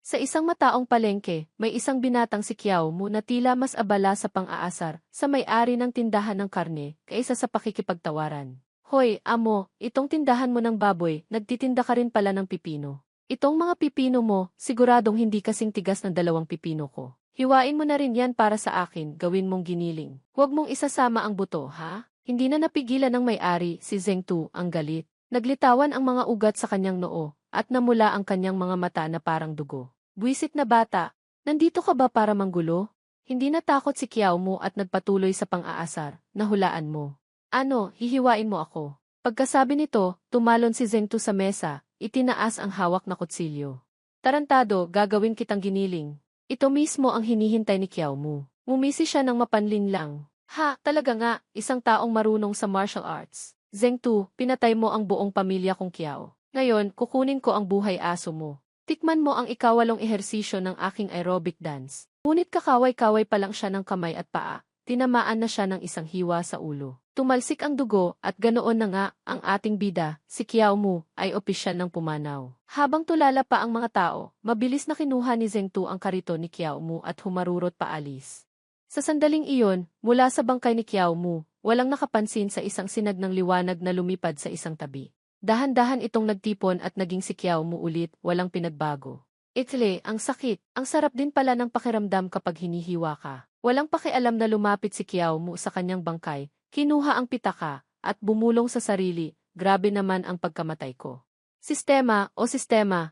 Sa isang mataong palengke, may isang binatang si Kiao Mu na tila mas abala sa pang-aasar sa may-ari ng tindahan ng karne kaysa sa pakikipagtawaran. Hoy, amo, itong tindahan mo ng baboy, nagtitinda ka rin pala ng pipino. Itong mga pipino mo, siguradong hindi kasing tigas ng 2 pipino ko. Hiwain mo na rin yan para sa akin, gawin mong giniling. Huwag mong isasama ang buto, ha? Hindi na napigilan ng may-ari, si Zheng Tu, ang galit. Naglitawan ang mga ugat sa kanyang noo, at namula ang kanyang mga mata na parang dugo. Buwisit na bata, nandito ka ba para manggulo? Hindi natakot si Kiao Mu at nagpatuloy sa pang-aasar, nahulaan mo. Ano, hihiwain mo ako? Pagkasabi nito, tumalon si Zheng Tu sa mesa, itinaas ang hawak na kutsilyo. Tarantado, gagawin kitang giniling. Ito mismo ang hinihintay ni Kiao Mu. Ngumisi siya ng mapanlin lang. Ha, talaga nga, isang taong marunong sa martial arts. Zheng Tu, pinatay mo ang buong pamilya kong Kiao. Ngayon, kukunin ko ang buhay aso mo. Tikman mo ang ikawalong ehersisyo ng aking aerobic dance. Ngunit kakaway-kaway pa lang siya ng kamay at paa, tinamaan na siya ng isang hiwa sa ulo. Tumalsik ang dugo at ganoon na nga ang ating bida, si Kiao Mu, ay opisyal ng pumanaw. Habang tulala pa ang mga tao, mabilis na kinuha ni Zheng Tu ang kariton ni Kiao Mu at humarurot paalis. Sa sandaling iyon, mula sa bangkay ni Kiao Mu, walang nakapansin sa isang sinag ng liwanag na lumipad sa isang tabi. Dahan-dahan itong nagtipon at naging si Kiao Mu ulit, walang pinagbago. Itle, ang sakit. Ang sarap din pala ng pakiramdam kapag hinihiwa ka. Walang pakialam na lumapit si Kiao Mu sa kanyang bangkay, kinuha ang pitaka, at bumulong sa sarili, grabe naman ang pagkamatay ko. Sistema,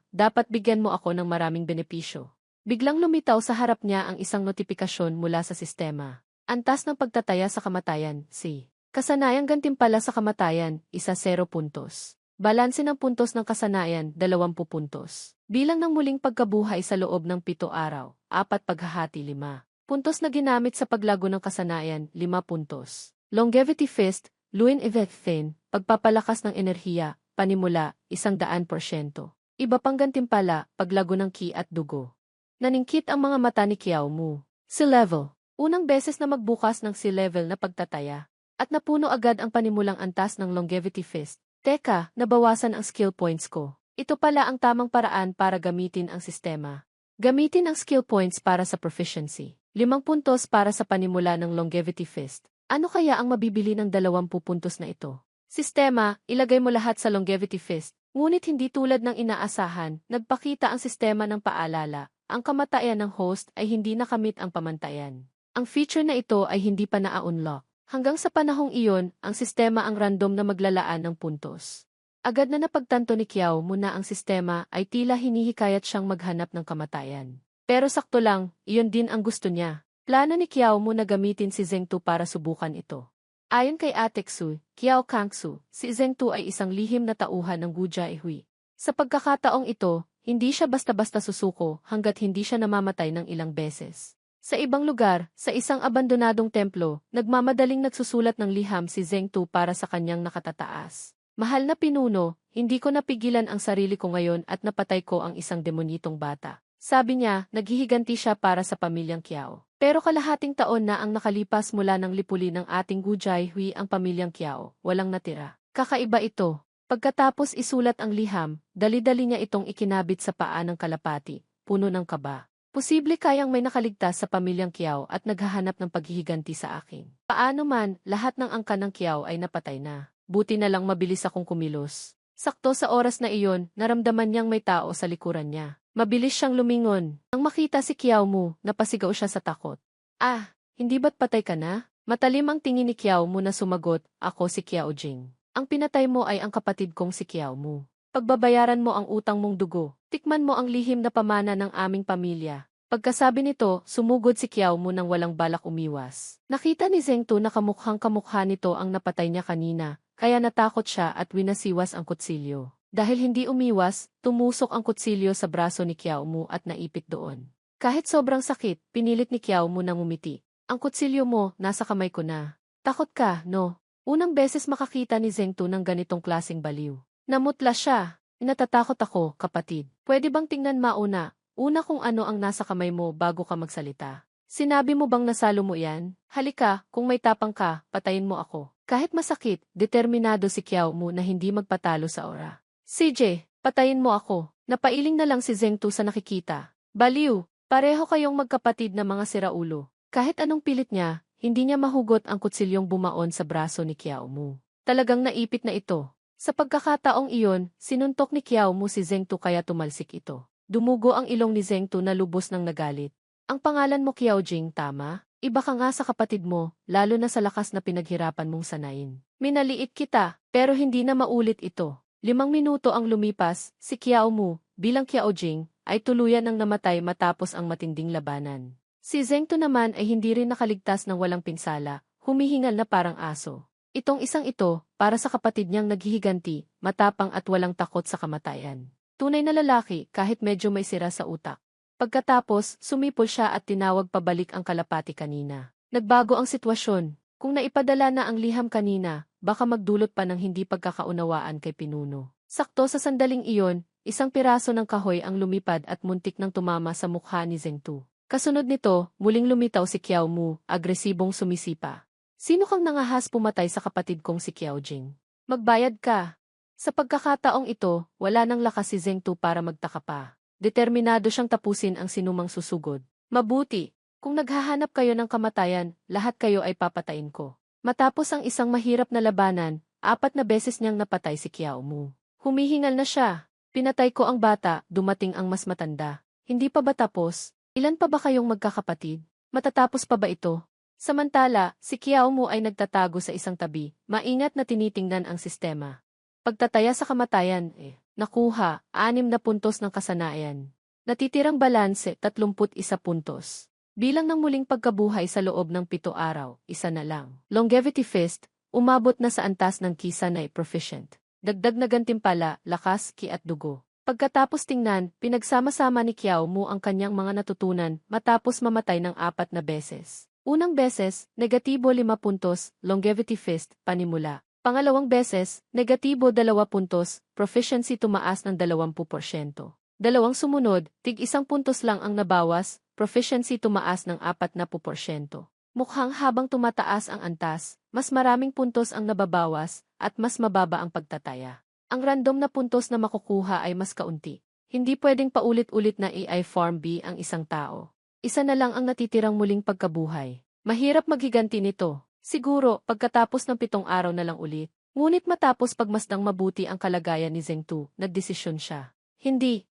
dapat bigyan mo ako ng maraming benepisyo. Biglang lumitaw sa harap niya ang isang notifikasyon mula sa sistema. Antas ng pagtataya sa kamatayan, si kasanayang gantimpala sa kamatayan, 10 puntos. Balanse ng puntos ng kasanayan, 20 puntos. Bilang ng muling pagkabuhay sa loob ng 7 araw, 4 paghahati 5. Puntos na ginamit sa paglago ng kasanayan, 5 puntos. Longevity Fist, Luin Evecthin, pagpapalakas ng enerhiya, panimula, 100%. Iba pang gantimpala, paglago ng ki at dugo. Naningkit ang mga mata ni Kiao Mu. C-level. Unang beses na magbukas ng C-level na pagtataya. At napuno agad ang panimulang antas ng Longevity Fist. Teka, nabawasan ang skill points ko. Ito pala ang tamang paraan para gamitin ang sistema. Gamitin ang skill points para sa proficiency. 5 puntos para sa panimula ng Longevity Fist. Ano kaya ang mabibili ng 20 puntos na ito? Sistema, ilagay mo lahat sa Longevity Fist. Ngunit hindi tulad ng inaasahan, nagpakita ang sistema ng paalala. Ang kamatayan ng host ay hindi nakamit ang pamantayan. Ang feature na ito ay hindi pa na-unlock. Hanggang sa panahong iyon, ang sistema ang random na maglalaan ng puntos. Agad na napagtanto ni Kiao Mu na ang sistema ay tila hinihikayat siyang maghanap ng kamatayan. Pero sakto lang, iyon din ang gusto niya. Plano ni Kiao Mu na gamitin si Zheng Tu para subukan ito. Ayon kay Ateksu, Kiao Kangsu, si Zheng Tu ay isang lihim na tauhan ng Gujia Hui. Sa pagkakataong ito, hindi siya basta-basta susuko hanggat hindi siya namamatay ng ilang beses. Sa ibang lugar, sa isang abandonadong templo, nagmamadaling nagsusulat ng liham si Zheng Tu para sa kanyang nakatataas. Mahal na pinuno, hindi ko napigilan ang sarili ko ngayon at napatay ko ang isang demonitong bata. Sabi niya, naghihiganti siya para sa pamilyang Kiao. Pero kalahating taon na ang nakalipas mula ng lipuli ng ating Gujia Hui ang pamilyang Kiao, walang natira. Kakaiba ito. Pagkatapos isulat ang liham, dali-dali niya itong ikinabit sa paa ng kalapati, puno ng kaba. Posible kayang may nakaligtas sa pamilyang Kiao at naghahanap ng paghihiganti sa akin. Paano man, lahat ng angkan ng Kiao ay napatay na. Buti na lang mabilis akong kumilos. Sakto sa oras na iyon, naramdaman niyang may tao sa likuran niya. Mabilis siyang lumingon. Nang makita si Kiao Mu, napasigaw siya sa takot. Ah, hindi ba't patay ka na? Matalim ang tingin ni Kiao Mu na sumagot, ako si Kiao Jing. Ang pinatay mo ay ang kapatid kong si Kiao Mu. Pagbabayaran mo ang utang mong dugo. Tikman mo ang lihim na pamana ng aming pamilya. Pagkasabi nito, sumugod si Kiao Mu nang walang balak umiwas. Nakita ni Zheng Tu na kamukhang-kamukha nito ang napatay niya kanina, kaya natakot siya at winasiwas ang kutsilyo. Dahil hindi umiwas, tumusok ang kutsilyo sa braso ni Kiao Mu at naipit doon. Kahit sobrang sakit, pinilit ni Kiao Mu na ngumiti. Ang kutsilyo mo, nasa kamay ko na. Takot ka, no? Unang beses makakita ni Zheng Tu ng ganitong klaseng baliw. Namutla siya. Natatakot ako, kapatid. Pwede bang tingnan mauna? Una kung ano ang nasa kamay mo bago ka magsalita. Sinabi mo bang nasalo mo yan? Halika, kung may tapang ka, patayin mo ako. Kahit masakit, determinado si Kiao Mu na hindi magpatalo sa ora. CJ, patayin mo ako. Napailing na lang si Zheng Tu sa nakikita. Baliw, pareho kayong magkapatid na mga siraulo. Kahit anong pilit niya, hindi niya mahugot ang kutsilyong bumaon sa braso ni Qiao Mu. Talagang naipit na ito. Sa pagkakataong iyon, sinuntok ni Qiao Mu si Zheng Tu kaya tumalsik ito. Dumugo ang ilong ni Zheng Tu na lubos ng nagalit. Ang pangalan mo Qiao Jing, tama? Iba ka nga sa kapatid mo, lalo na sa lakas na pinaghirapan mong sanayin. Minaliit kita, pero hindi na maulit ito. 5 minuto ang lumipas, si Qiao Mu, bilang Qiao Jing, ay tuluyan ng namatay matapos ang matinding labanan. Si Zheng Tu naman ay hindi rin nakaligtas ng walang pinsala, humihingal na parang aso. Itong isang ito, para sa kapatid niyang naghihiganti, matapang at walang takot sa kamatayan. Tunay na lalaki kahit medyo may sira sa utak. Pagkatapos, sumipol siya at tinawag pabalik ang kalapati kanina. Nagbago ang sitwasyon. Kung naipadala na ang liham kanina, baka magdulot pa ng hindi pagkakaunawaan kay Pinuno. Sakto sa sandaling iyon, isang piraso ng kahoy ang lumipad at muntik nang tumama sa mukha ni Zheng Tu. Kasunod nito, muling lumitaw si Qiao Mu, agresibong sumisipa. Sino kang nangahas pumatay sa kapatid kong si Qiao Jing? Magbayad ka. Sa pagkakataong ito, wala nang lakas si Zheng Tu para magtaka pa. Determinado siyang tapusin ang sinumang susugod. Mabuti, kung naghahanap kayo ng kamatayan, lahat kayo ay papatayin ko. Matapos ang isang mahirap na labanan, 4 na beses niyang napatay si Qiao Mu. Humihingal na siya. Pinatay ko ang bata, dumating ang mas matanda. Hindi pa ba tapos? Ilan pa ba kayong magkakapatid? Matatapos pa ba ito? Samantala, si Qiao Mu ay nagtatago sa isang tabi, maingat na tinitingnan ang sistema. Pagtataya sa kamatayan, nakuha, 6 na puntos ng kasanayan. Natitirang balanse, 31 puntos. Bilang ng muling pagkabuhay sa loob ng 7 araw, 1 na lang. Longevity Fist, umabot na sa antas ng Kisanay Proficient. Dagdag na gantimpala, lakas, ki at dugo. Pagkatapos tingnan, pinagsama-sama ni Qiao Mu ang kanyang mga natutunan matapos mamatay ng 4 na beses. Unang beses, negatibo 5 puntos, Longevity Fist, panimula. Pangalawang beses, negatibo 2 puntos, Proficiency tumaas ng 20%. Dalawang sumunod, tig 1 puntos lang ang nabawas, Proficiency tumaas ng 40%. Mukhang habang tumataas ang antas, mas maraming puntos ang nababawas, at mas mababa ang pagtataya. Ang random na puntos na makukuha ay mas kaunti. Hindi pwedeng paulit-ulit na AI Form B ang isang tao. Isa na lang ang natitirang muling pagkabuhay. Mahirap maghiganti nito. Siguro, pagkatapos ng 7 araw na lang ulit. Ngunit matapos pagmasdang mabuti ang kalagayan ni Zheng Tu, nagdesisyon siya. Hindi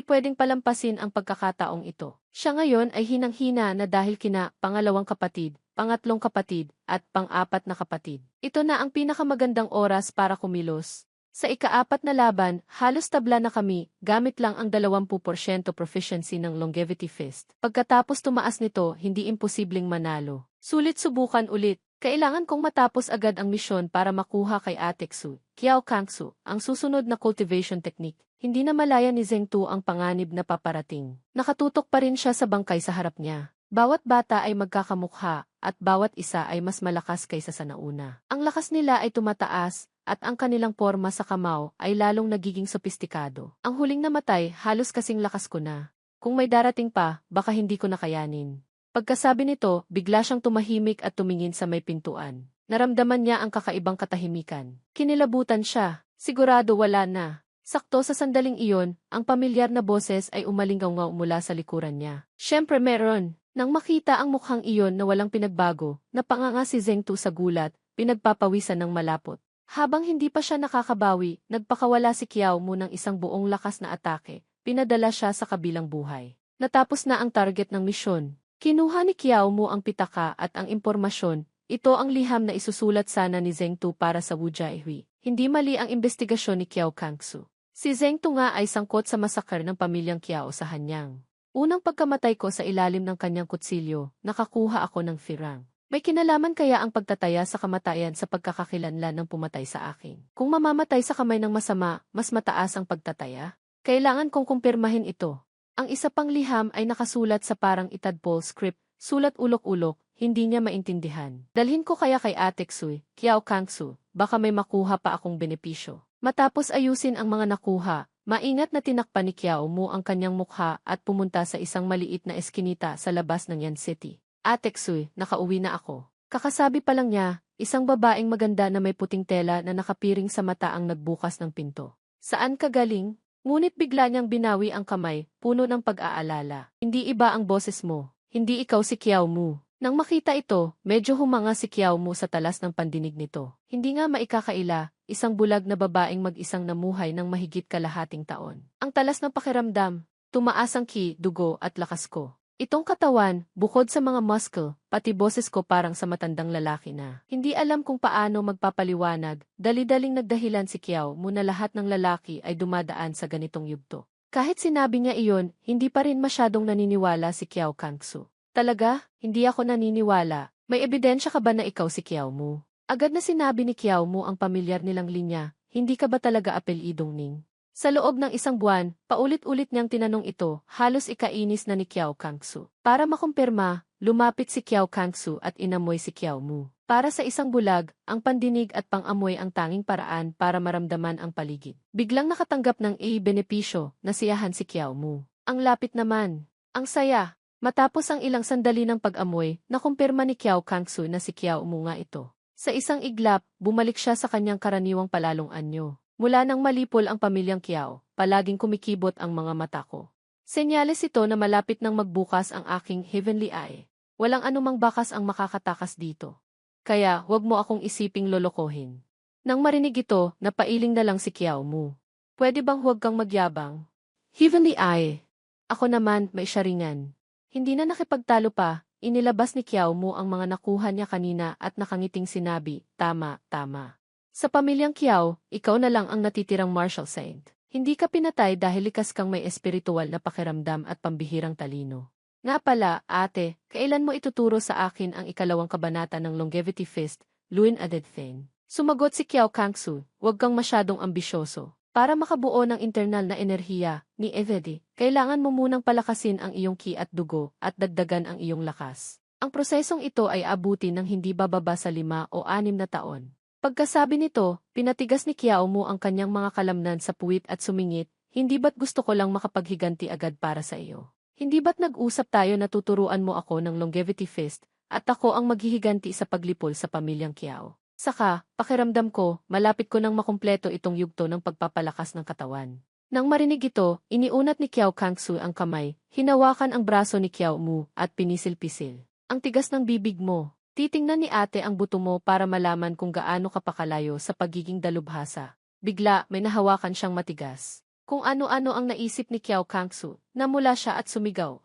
pwedeng palampasin ang pagkakataong ito. Siya ngayon ay hinang-hina na dahil kina pangalawang kapatid, pangatlong kapatid, at pang-4 na kapatid. Ito na ang pinakamagandang oras para kumilos. Sa ika-4 na laban, halos tabla na kami, gamit lang ang 20% proficiency ng Longevity Fist. Pagkatapos tumaas nito, hindi imposibleng manalo. Sulit subukan ulit. Kailangan kong matapos agad ang misyon para makuha kay Ateksu, Qiao Kangsu, ang susunod na cultivation technique. Hindi na malaya ni Zheng Tu ang panganib na paparating. Nakatutok pa rin siya sa bangkay sa harap niya. Bawat bata ay magkakamukha, at bawat isa ay mas malakas kaysa sa nauna. Ang lakas nila ay tumataas, at ang kanilang porma sa kamao ay lalong nagiging sopistikado. Ang huling namatay, halos kasing lakas ko na. Kung may darating pa, baka hindi ko nakayanin. Pagkasabi nito, bigla siyang tumahimik at tumingin sa may pintuan. Naramdaman niya ang kakaibang katahimikan. Kinilabutan siya. Sigurado wala na. Sakto sa sandaling iyon, ang pamilyar na boses ay umalingaw-ngaw mula sa likuran niya. Siyempre meron. Nang makita ang mukhang iyon na walang pinagbago, napanganga si Zheng Tu sa gulat, pinagpapawisan ng malapot. Habang hindi pa siya nakakabawi, nagpakawala si Qiao Mu ng isang buong lakas na atake, pinadala siya sa kabilang buhay. Natapos na ang target ng misyon. Kinuha ni Qiao Mu ang pitaka at ang impormasyon, ito ang liham na isusulat sana ni Zheng Tu para sa Wu Jiahui. Hindi mali ang investigasyon ni Qiao Kangsu. Si Zheng Tu nga ay sangkot sa masakar ng pamilyang Qiao sa Hanyang. Unang pagkamatay ko sa ilalim ng kanyang kutsilyo, nakakuha ako ng firang. May kinalaman kaya ang pagtataya sa kamatayan sa pagkakakilanlan ng pumatay sa akin? Kung mamamatay sa kamay ng masama, mas mataas ang pagtataya? Kailangan kong kumpirmahin ito. Ang isa pang liham ay nakasulat sa parang itadpole script, sulat ulok-ulok, hindi niya maintindihan. Dalhin ko kaya kay Ateksu, Qiao Kangsu, baka may makuha pa akong benepisyo. Matapos ayusin ang mga nakuha, maingat na tinakpan ni Qiao Mu ang kanyang mukha at pumunta sa isang maliit na eskinita sa labas ng Yan City. Ateksu, nakauwi na ako. Kakasabi pa lang niya, isang babaeng maganda na may puting tela na nakapiring sa mata ang nagbukas ng pinto. Saan ka galing? Ngunit bigla niyang binawi ang kamay, puno ng pag-aalala. Hindi iba ang boses mo. Hindi ikaw si Kiao Mu. Nang makita ito, medyo humanga si Kiao Mu sa talas ng pandinig nito. Hindi nga maikakaila, isang bulag na babaeng mag-isang namuhay ng mahigit kalahating taon. Ang talas ng pakiramdam, tumaas ang ki, dugo at lakas ko. Itong katawan, bukod sa mga muscle, pati boses ko parang sa matandang lalaki na. Hindi alam kung paano magpapaliwanag, dali-daling nagdahilan si Kiao Mu na lahat ng lalaki ay dumadaan sa ganitong yugto. Kahit sinabi niya iyon, hindi pa rin masyadong naniniwala si Kiao Kangsu. Talaga? Hindi ako naniniwala. May ebidensya ka ba na ikaw si Kiao Mu? Agad na sinabi ni Kiao Mu ang pamilyar nilang linya, hindi ka ba talaga apelyidong Ning? Sa loob ng isang buwan, paulit-ulit niyang tinanong ito, halos ikainis na ni Kiao Kangsu. Para makumpirma, lumapit si Kiao Kangsu at inamoy si Kiao Mu. Para sa isang bulag, ang pandinig at pang-amoy ang tanging paraan para maramdaman ang paligid. Biglang nakatanggap ng benepisyo, nasiyahan si Kiao Mu. Ang lapit naman. Ang saya. Matapos ang ilang sandali ng pag-amoy, nakumpirma ni Kiao Kangsu na si Kiao Mu nga ito. Sa isang iglap, bumalik siya sa kanyang karaniwang palalong anyo. Mula nang malipol ang pamilyang Kiao, palaging kumikibot ang mga mata ko. Senyales ito na malapit nang magbukas ang aking heavenly eye. Walang anumang bakas ang makakatakas dito. Kaya, huwag mo akong isiping lolokohin. Nang marinig ito, napailing na lang si Kiao Mu. Pwede bang huwag kang magyabang? Heavenly eye. Ako naman, may syaringan. Hindi na nakipagtalo pa, inilabas ni Kiao Mu ang mga nakuha niya kanina at nakangiting sinabi, tama, tama. Sa pamilyang Kiao, ikaw na lang ang natitirang martial saint. Hindi ka pinatay dahil likas kang may espiritual na pakiramdam at pambihirang talino. Nga pala, ate, kailan mo ituturo sa akin ang ikalawang kabanata ng Longevity Fist, Luin Adedfen? Sumagot si Kiao Kangsu, huwag kang masyadong ambisyoso. Para makabuo ng internal na enerhiya, ni Evedi, kailangan mo munang palakasin ang iyong ki at dugo at dagdagan ang iyong lakas. Ang prosesong ito ay abuti ng hindi bababa sa 5 o 6 na taon. Pagkasabi nito, pinatigas ni Kiao Mu ang kanyang mga kalamnan sa puwit at sumingit, hindi ba't gusto ko lang makapaghiganti agad para sa iyo? Hindi ba't nag-usap tayo na tuturuan mo ako ng Longevity Fist, at ako ang maghihiganti sa paglipol sa pamilyang Kiao? Saka, pakiramdam ko, malapit ko nang makumpleto itong yugto ng pagpapalakas ng katawan. Nang marinig ito, iniunat ni Kiao Kangsu ang kamay, hinawakan ang braso ni Kiao Mu, at pinisil-pisil. Ang tigas ng bibig mo. Titingnan ni ate ang buto mo para malaman kung gaano ka pakalayo sa pagiging dalubhasa. Bigla, may nahawakan siyang matigas. Kung ano-ano ang naisip ni Kiao Kangsu, namula siya at sumigaw,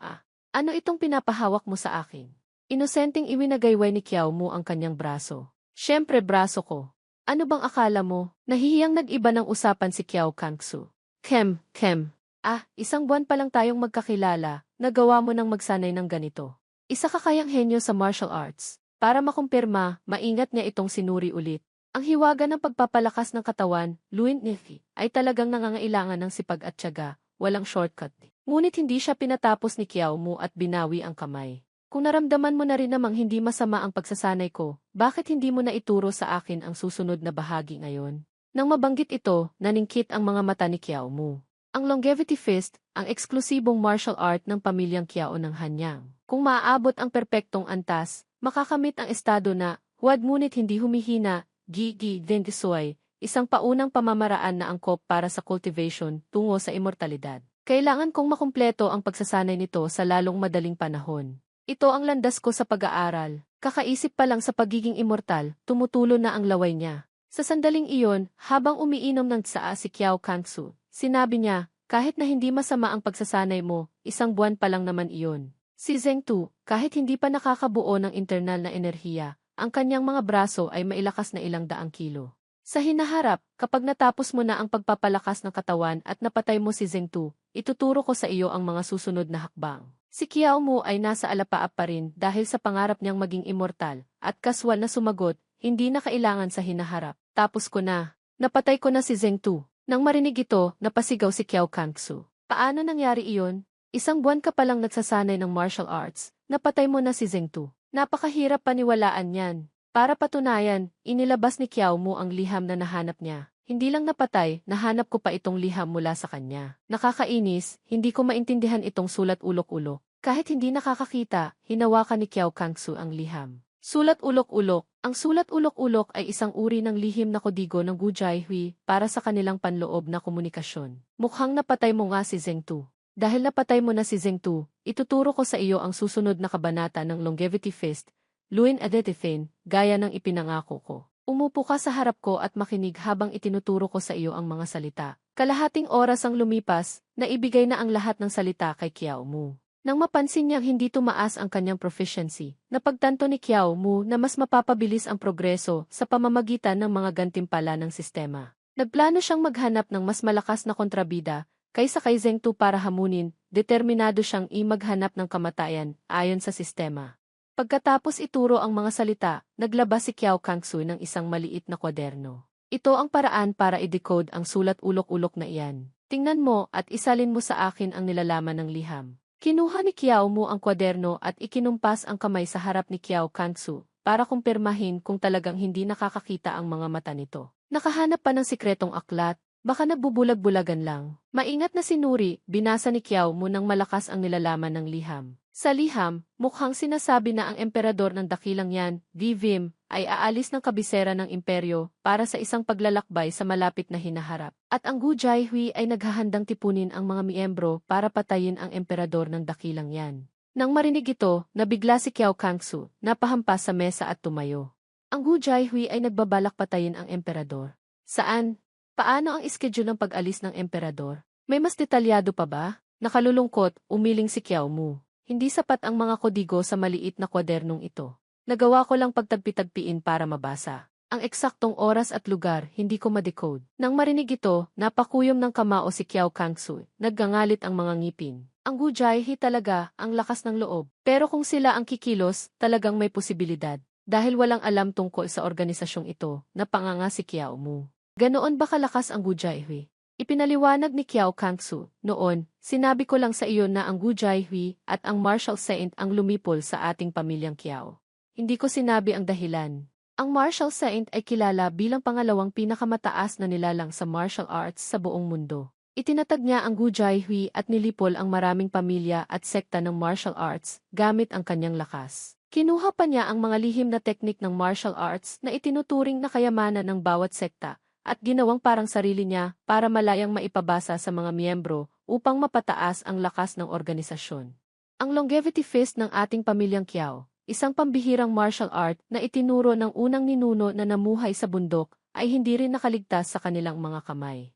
ano itong pinapahawak mo sa akin? Inosenteng iwinagayway ni Kiao Mu ang kanyang braso. Siyempre braso ko. Ano bang akala mo? Nahihiyang nag-iba ng usapan si Kiao Kangsu. Kem. Isang buwan pa lang tayong magkakilala, nagawa mo nang magsanay ng ganito. Isa ka kayang henyo sa martial arts. Para makumpirma, maingat niya itong sinuri ulit. Ang hiwaga ng pagpapalakas ng katawan, Luin Nifi, ay talagang nangangailangan ng sipag at tiyaga, walang shortcut. Ngunit hindi siya pinatapos ni Kiao Mu at binawi ang kamay. Kung naramdaman mo na rin namang hindi masama ang pagsasanay ko, bakit hindi mo na ituro sa akin ang susunod na bahagi ngayon? Nang mabanggit ito, naningkit ang mga mata ni Kiao Mu. Ang Longevity Fist, ang eksklusibong martial art ng pamilyang Kiao ng Hanyang. Kung maaabot ang perpektong antas, makakamit ang estado na, huwad ngunit hindi humihina, Dendisoy, isang paunang pamamaraan na angkop para sa cultivation tungo sa immortalidad. Kailangan kong makumpleto ang pagsasanay nito sa lalong madaling panahon. Ito ang landas ko sa pag-aaral. Kakaisip pa lang sa pagiging immortal, tumutulo na ang laway niya. Sa sandaling iyon, habang umiinom ng tsaa si Kiao Kangsu, sinabi niya, kahit na hindi masama ang pagsasanay mo, 1 buwan pa lang naman iyon. Si Zheng Tu, kahit hindi pa nakakabuo ng internal na enerhiya, ang kanyang mga braso ay mailakas na 100 kilo. Sa hinaharap, kapag natapos mo na ang pagpapalakas ng katawan at napatay mo si Zheng Tu, ituturo ko sa iyo ang mga susunod na hakbang. Si Kiao Mu ay nasa alapaap pa rin dahil sa pangarap niyang maging immortal, at kaswal na sumagot, hindi na kailangan sa hinaharap. Tapos ko na. Napatay ko na si Zheng Tu. Nang marinig ito, napasigaw si Kiao Kangsu. Paano nangyari iyon? 1 buwan ka palang nagsasanay ng martial arts, napatay mo na si Zheng Tu. Napakahirap paniwalaan yan. Para patunayan, inilabas ni Kiao Mu ang liham na nahanap niya. Hindi lang napatay, nahanap ko pa itong liham mula sa kanya. Nakakainis, hindi ko maintindihan itong sulat ulok-ulok. Kahit hindi nakakakita, hinawakan ni Kiao Kangsu ang liham. Sulat ulok-ulok. Ang sulat ulok-ulok ay isang uri ng lihim na kodigo ng Gujayhui para sa kanilang panloob na komunikasyon. Mukhang napatay mo nga si Zhengtu. Dahil napatay mo na si Zhengtu, ituturo ko sa iyo ang susunod na kabanata ng Longevity Feast, Luin Adetifen, gaya ng ipinangako ko. Umupo ka sa harap ko at makinig habang itinuturo ko sa iyo ang mga salita. Kalahating oras ang lumipas, naibigay na ang lahat ng salita kay Kiao Mu. Nang mapansin niyang hindi tumaas ang kanyang proficiency, napagtanto ni Kiao Mu na mas mapapabilis ang progreso sa pamamagitan ng mga gantimpala ng sistema. Nagplano siyang maghanap ng mas malakas na kontrabida kaysa kay Zhengtu para hamunin, determinado siyang maghanap ng kamatayan ayon sa sistema. Pagkatapos ituro ang mga salita, naglabas si Kiao Kangsu ng isang maliit na kwaderno. Ito ang paraan para i-decode ang sulat ulok-ulok na iyan. Tingnan mo at isalin mo sa akin ang nilalaman ng liham. Kinuha ni Kiao Mu ang kwaderno at ikinumpas ang kamay sa harap ni Kiao Kangsu para kumpirmahin kung talagang hindi nakakakita ang mga mata nito. Nakahanap pa ng sikretong aklat, baka nagbubulag-bulagan lang. Maingat na sinuri, binasa ni Kiao Mu nang malakas ang nilalaman ng liham. Sa liham, mukhang sinasabi na ang emperador ng dakilang yan, Vivim, ay aalis ng kabisera ng imperyo para sa isang paglalakbay sa malapit na hinaharap. At ang Gujayhui ay naghahandang tipunin ang mga miyembro para patayin ang emperador ng dakilang yan. Nang marinig ito, nabigla si Kiao Kangsu, napahampas sa mesa at tumayo. Ang Gujayhui ay nagbabalak patayin ang emperador. Saan? Paano ang schedule ng pag-alis ng emperador? May mas detalyado pa ba? Nakalulungkot, umiling si Kiao Mu. Hindi sapat ang mga kodigo sa maliit na kwadernong ito. Nagawa ko lang pagtagpi-tagpiin para mabasa. Ang eksaktong oras at lugar, hindi ko ma-decode. Nang marinig ito, napakuyom ng kamao si Kiao Kangsu, naggangalit ang mga ngipin. Ang Gujayhi talaga, ang lakas ng loob. Pero kung sila ang kikilos, talagang may posibilidad. Dahil walang alam tungkol sa organisasyong ito, napanganga si Kiao Mu. Ganoon ba kalakas ang Gujayhi? Ipinaliwanag ni Kiao Kangsu, noon, sinabi ko lang sa iyo na ang Gujayhui at ang martial saint ang lumipol sa ating pamilyang Kiao. Hindi ko sinabi ang dahilan. Ang martial saint ay kilala bilang pangalawang pinakamataas na nilalang sa martial arts sa buong mundo. Itinatag niya ang Gujayhui at nilipol ang maraming pamilya at sekta ng martial arts gamit ang kanyang lakas. Kinuha pa niya ang mga lihim na teknik ng martial arts na itinuturing na kayamanan ng bawat sekta at ginawang parang sarili niya para malayang maipabasa sa mga miyembro upang mapataas ang lakas ng organisasyon. Ang Longevity Fist ng ating pamilyang Kiao, isang pambihirang martial art na itinuro ng unang ninuno na namuhay sa bundok, ay hindi rin nakaligtas sa kanilang mga kamay.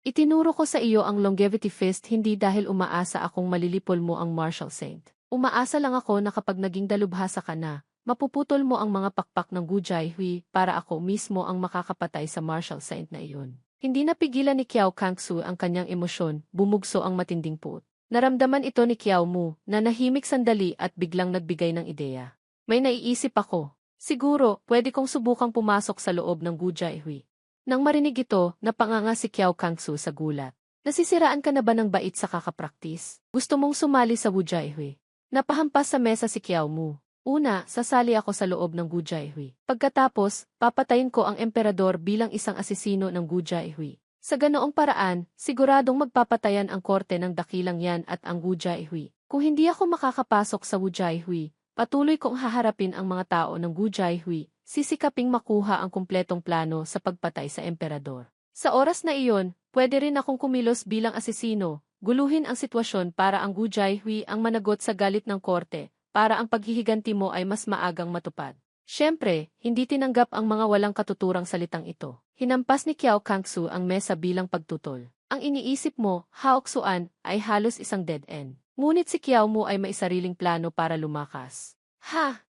Itinuro ko sa iyo ang Longevity Fist hindi dahil umaasa akong malilipol mo ang martial saint. Umaasa lang ako na kapag naging dalubhasa ka na, mapuputol mo ang mga pakpak ng Gujayhui para ako mismo ang makakapatay sa martial saint na iyon. Hindi napigilan ni Kiao Kangsu ang kanyang emosyon, bumugso ang matinding puot. Naramdaman ito ni Kiao Mu na nahimik sandali at biglang nagbigay ng ideya. May naiisip ako. Siguro, pwede kong subukang pumasok sa loob ng Gujayhui. Nang marinig ito, napanganga si Kiao Kangsu sa gulat. Nasisiraan ka na ba ng bait sa kakapraktis? Gusto mong sumali sa Gujayhui? Napahampas sa mesa si Kiao Mu. Una, sasali ako sa loob ng Gujayhui. Pagkatapos, papatayin ko ang emperador bilang isang asesino ng Gujayhui. Sa ganoong paraan, siguradong magpapatayan ang korte ng dakilang yan at ang Gujayhui. Kung hindi ako makakapasok sa Gujayhui, patuloy kong haharapin ang mga tao ng Gujayhui, sisikaping makuha ang kumpletong plano sa pagpatay sa emperador. Sa oras na iyon, pwede rin akong kumilos bilang asesino, guluhin ang sitwasyon para ang Gujayhui ang managot sa galit ng korte, para ang paghihiganti mo ay mas maagang matupad. Siyempre, hindi tinanggap ang mga walang katuturang salitang ito. Hinampas ni Kiao Kangsu ang mesa bilang pagtutol. Ang iniisip mo, Haoksuan, ay halos isang dead end. Ngunit si Kiao Mu ay may sariling plano para lumakas.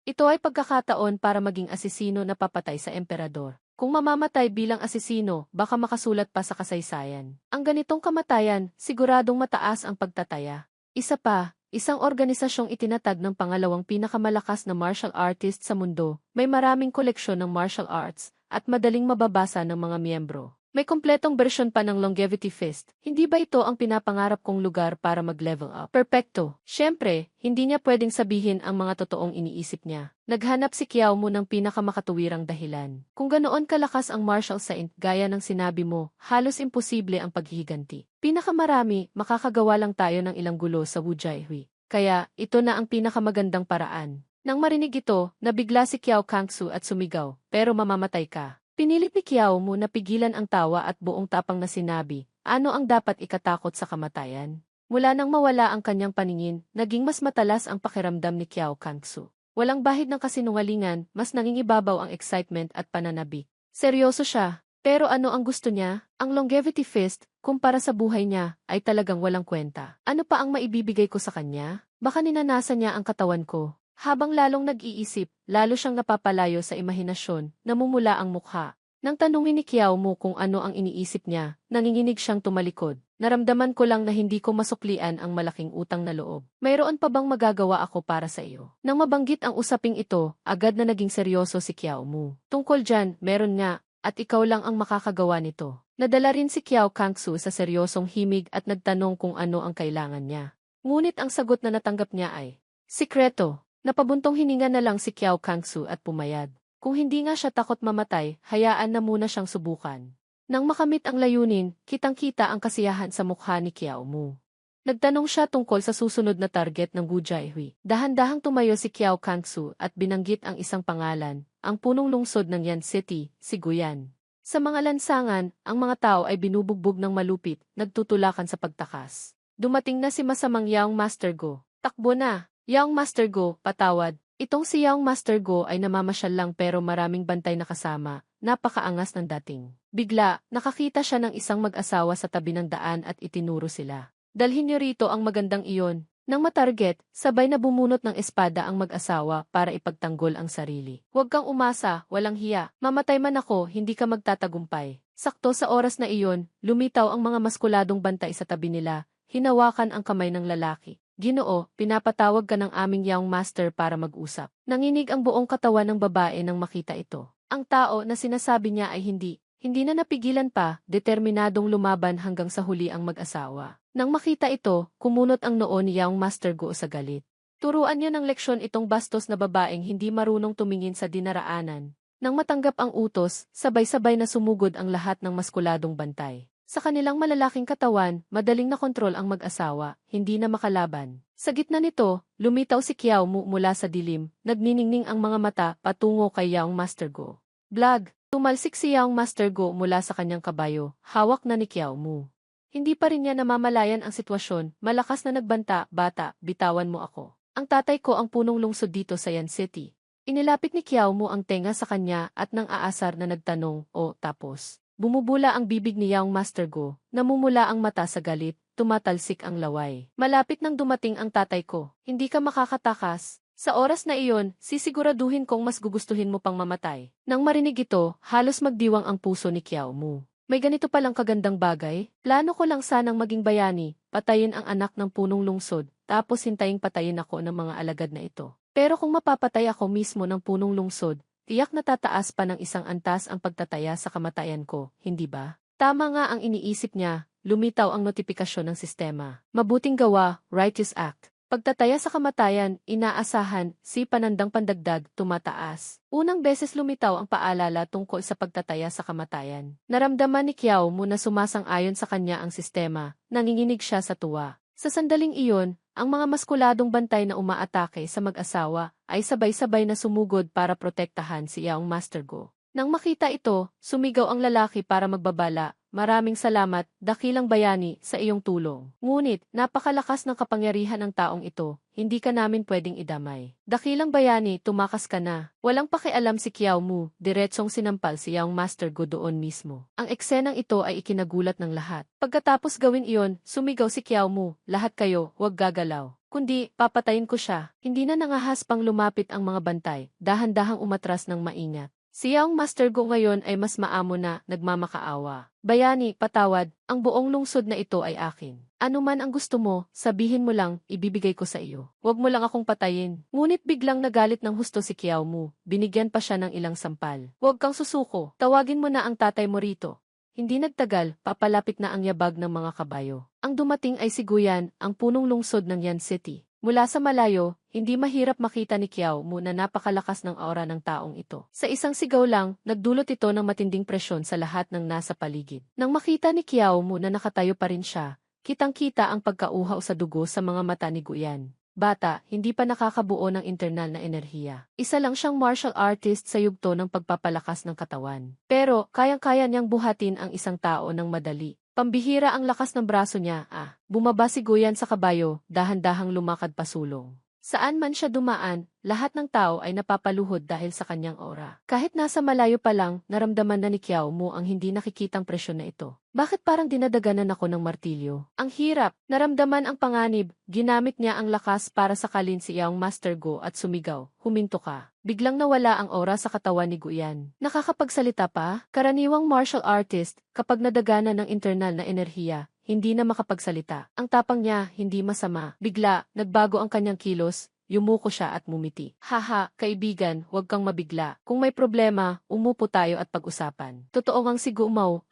Ito ay pagkakataon para maging asesino na papatay sa emperador. Kung mamamatay bilang asesino, baka makasulat pa sa kasaysayan. Ang ganitong kamatayan, siguradong mataas ang pagtataya. Isa pa, isang organisasyong itinatag ng pangalawang pinakamalakas na martial artist sa mundo, may maraming koleksyon ng martial arts, at madaling mababasa ng mga miyembro. May kompletong bersyon pa ng Longevity Fist. Hindi ba ito ang pinapangarap kong lugar para mag-level up? Perpekto. Siyempre, hindi niya pwedeng sabihin ang mga totoong iniisip niya. Naghanap si Kiao Mu ng pinakamakatuwirang dahilan. Kung ganoon kalakas ang martial saint gaya ng sinabi mo, halos imposible ang paghihiganti. Pinakamarami, makakagawa lang tayo ng ilang gulo sa Gujayhui. Kaya, ito na ang pinakamagandang paraan. Nang marinig ito, nabigla si Qiao Kangsu at sumigaw, pero mamamatay ka. Pinilit ni Qiao Mu na pigilan ang tawa at buong tapang na sinabi, ano ang dapat ikatakot sa kamatayan? Mula nang mawala ang kanyang paningin, naging mas matalas ang pakiramdam ni Qiao Kangsu. Walang bahid ng kasinungalingan, mas nangingibabaw ang excitement at pananabik. Seryoso siya, pero ano ang gusto niya? Ang longevity fist, kumpara sa buhay niya, ay talagang walang kwenta. Ano pa ang maibibigay ko sa kanya? Baka ninanasa niya ang katawan ko. Habang lalong nag-iisip, lalo siyang napapalayo sa imahinasyon, namumula ang mukha. Nang tanungin ni Qiao Mu kung ano ang iniisip niya, nanginginig siyang tumalikod. Naramdaman ko lang na hindi ko masuklian ang malaking utang na loob. Mayroon pa bang magagawa ako para sa iyo? Nang mabanggit ang usaping ito, agad na naging seryoso si Qiao Mu. Tungkol dyan, meron nga, at ikaw lang ang makakagawa nito. Nadala rin si Qiao Kangsu sa seryosong himig at nagtanong kung ano ang kailangan niya. Ngunit ang sagot na natanggap niya ay, sikreto. Napabuntong hininga na lang si Qiao Kangsu at pumayag. Kung hindi nga siya takot mamatay, hayaan na muna siyang subukan. Nang makamit ang layunin, kitang-kita ang kasiyahan sa mukha ni Qiao Mu. Nagtanong siya tungkol sa susunod na target ng Gu Jiahui. Dahan-dahang tumayo si Qiao Kangsu at binanggit ang isang pangalan, ang punong lungsod ng Yan City, si Guyan. Sa mga lansangan, ang mga tao ay binubugbog ng malupit, nagtutulakan sa pagtakas. Dumating na si masamang Yaong Master Go. Takbo na! Yaong Master Go, patawad. Itong si Yaong Master Go ay namamasyal lang pero maraming bantay na kasama, napakaangas ng dating. Bigla, nakakita siya ng isang mag-asawa sa tabi ng daan at itinuro sila. Dalhin niyo rito ang magandang iyon. Nang matarget, sabay na bumunot ng espada ang mag-asawa para ipagtanggol ang sarili. Huwag kang umasa, walang hiya. Mamatay man ako, hindi ka magtatagumpay. Sakto sa oras na iyon, lumitaw ang mga maskuladong bantay sa tabi nila, hinawakan ang kamay ng lalaki. Ginoo, pinapatawag ka ng aming Yaong Master para mag-usap. Nanginig ang buong katawan ng babae nang makita ito. Ang tao na sinasabi niya ay hindi na napigilan pa, determinadong lumaban hanggang sa huli ang mag-asawa. Nang makita ito, kumunot ang noo ni Yaong Master Go sa galit. Turuan niya ng leksyon itong bastos na babaeng hindi marunong tumingin sa dinaraanan. Nang matanggap ang utos, sabay-sabay na sumugod ang lahat ng maskuladong bantay. Sa kanilang malalaking katawan, madaling nakontrol ang mag-asawa, hindi na makalaban. Sa gitna nito, lumitaw si Qiao Mu mula sa dilim, nagniningning ang mga mata patungo kay Yaong Master Go. Blag! Tumalsik si Yaong Master Go mula sa kanyang kabayo, hawak na ni Qiao Mu. Hindi pa rin niya namamalayan ang sitwasyon, malakas na nagbanta, bata, bitawan mo ako. Ang tatay ko ang punong lungsod dito sa Yan City. Inilapit ni Qiao Mu ang tenga sa kanya at nang aasar na nagtanong, tapos. Bumubula ang bibig ni Yaong Master Go, namumula ang mata sa galit, tumatalsik ang laway. Malapit nang dumating ang tatay ko, hindi ka makakatakas. Sa oras na iyon, sisiguraduhin kong mas gugustuhin mo pang mamatay. Nang marinig ito, halos magdiwang ang puso ni Qiao Mu. May ganito palang kagandang bagay? Plano ko lang sanang maging bayani, patayin ang anak ng punong lungsod, tapos hintaying patayin ako ng mga alagad na ito. Pero kung mapapatay ako mismo ng punong lungsod, tiyak na tataas pa ng isang antas ang pagtataya sa kamatayan ko, hindi ba? Tama nga ang iniisip niya, lumitaw ang notifikasyon ng sistema. Mabuting gawa, Righteous Act. Pagtataya sa kamatayan, inaasahan, si panandang pandagdag, tumataas. Unang beses lumitaw ang paalala tungkol sa pagtataya sa kamatayan. Naramdaman ni Qiao Mu na sumasang-ayon sa kanya ang sistema, nanginginig siya sa tuwa. Sa sandaling iyon, ang mga maskuladong bantay na umaatake sa mag-asawa ay sabay-sabay na sumugod para protektahan si Yaong Master Go. Nang makita ito, sumigaw ang lalaki para magbabala, maraming salamat, dakilang bayani, sa iyong tulong. Ngunit, napakalakas ng kapangyarihan ng taong ito, hindi ka namin pwedeng idamay. Dakilang bayani, tumakas ka na. Walang pakialam si Qiao Mu, diretsong sinampal si Yaong Master Go doon mismo. Ang eksenang ito ay ikinagulat ng lahat. Pagkatapos gawin iyon, sumigaw si Qiao Mu, lahat kayo, huwag gagalaw. Kundi, papatayin ko siya. Hindi na nangahas pang lumapit ang mga bantay, dahan-dahang umatras ng maingat. Si Yaong Master Go ngayon ay mas maamo na, nagmamakaawa. Bayani, patawad, ang buong lungsod na ito ay akin. Ano man ang gusto mo, sabihin mo lang, ibibigay ko sa iyo. Huwag mo lang akong patayin. Ngunit biglang nagalit ng husto si Qiao Mu, binigyan pa siya ng ilang sampal. Huwag kang susuko, tawagin mo na ang tatay mo rito. Hindi nagtagal, papalapit na ang yabag ng mga kabayo. Ang dumating ay si Guyan, ang punong lungsod ng Yan City. Mula sa malayo, hindi mahirap makita ni Qiao Mu na napakalakas ng aura ng taong ito. Sa isang sigaw lang, nagdulot ito ng matinding presyon sa lahat ng nasa paligid. Nang makita ni Qiao Mu na nakatayo pa rin siya, kitang-kita ang pagkauhaw sa dugo sa mga mata ni Guyan. bata, hindi pa nakakabuo ng internal na enerhiya. Isa lang siyang martial artist sa yugto ng pagpapalakas ng katawan. Pero, kayang-kaya niyang buhatin ang isang tao ng madali. Pambihira ang lakas ng braso niya, Bumaba si Guyan sa kabayo, dahan-dahang lumakad pasulong. Saan man siya dumaan, lahat ng tao ay napapaluhod dahil sa kanyang aura. Kahit nasa malayo pa lang, naramdaman na ni Qiao Mu ang hindi nakikitang presyon na ito. Bakit parang dinadaganan ako ng martilyo? Ang hirap, naramdaman ang panganib, ginamit niya ang lakas para sakalin si Yaong Master Go at sumigaw, huminto ka. Biglang nawala ang aura sa katawan ni Guyan. Nakakapagsalita pa? Karaniwang martial artist, kapag nadaganan ng internal na enerhiya, hindi na makapagsalita. Ang tapang niya, hindi masama. Bigla, nagbago ang kanyang kilos, yumuko siya at mumiti. Haha, kaibigan, huwag kang mabigla. Kung may problema, umupo tayo at pag-usapan. Totoo ngang si Gumaw,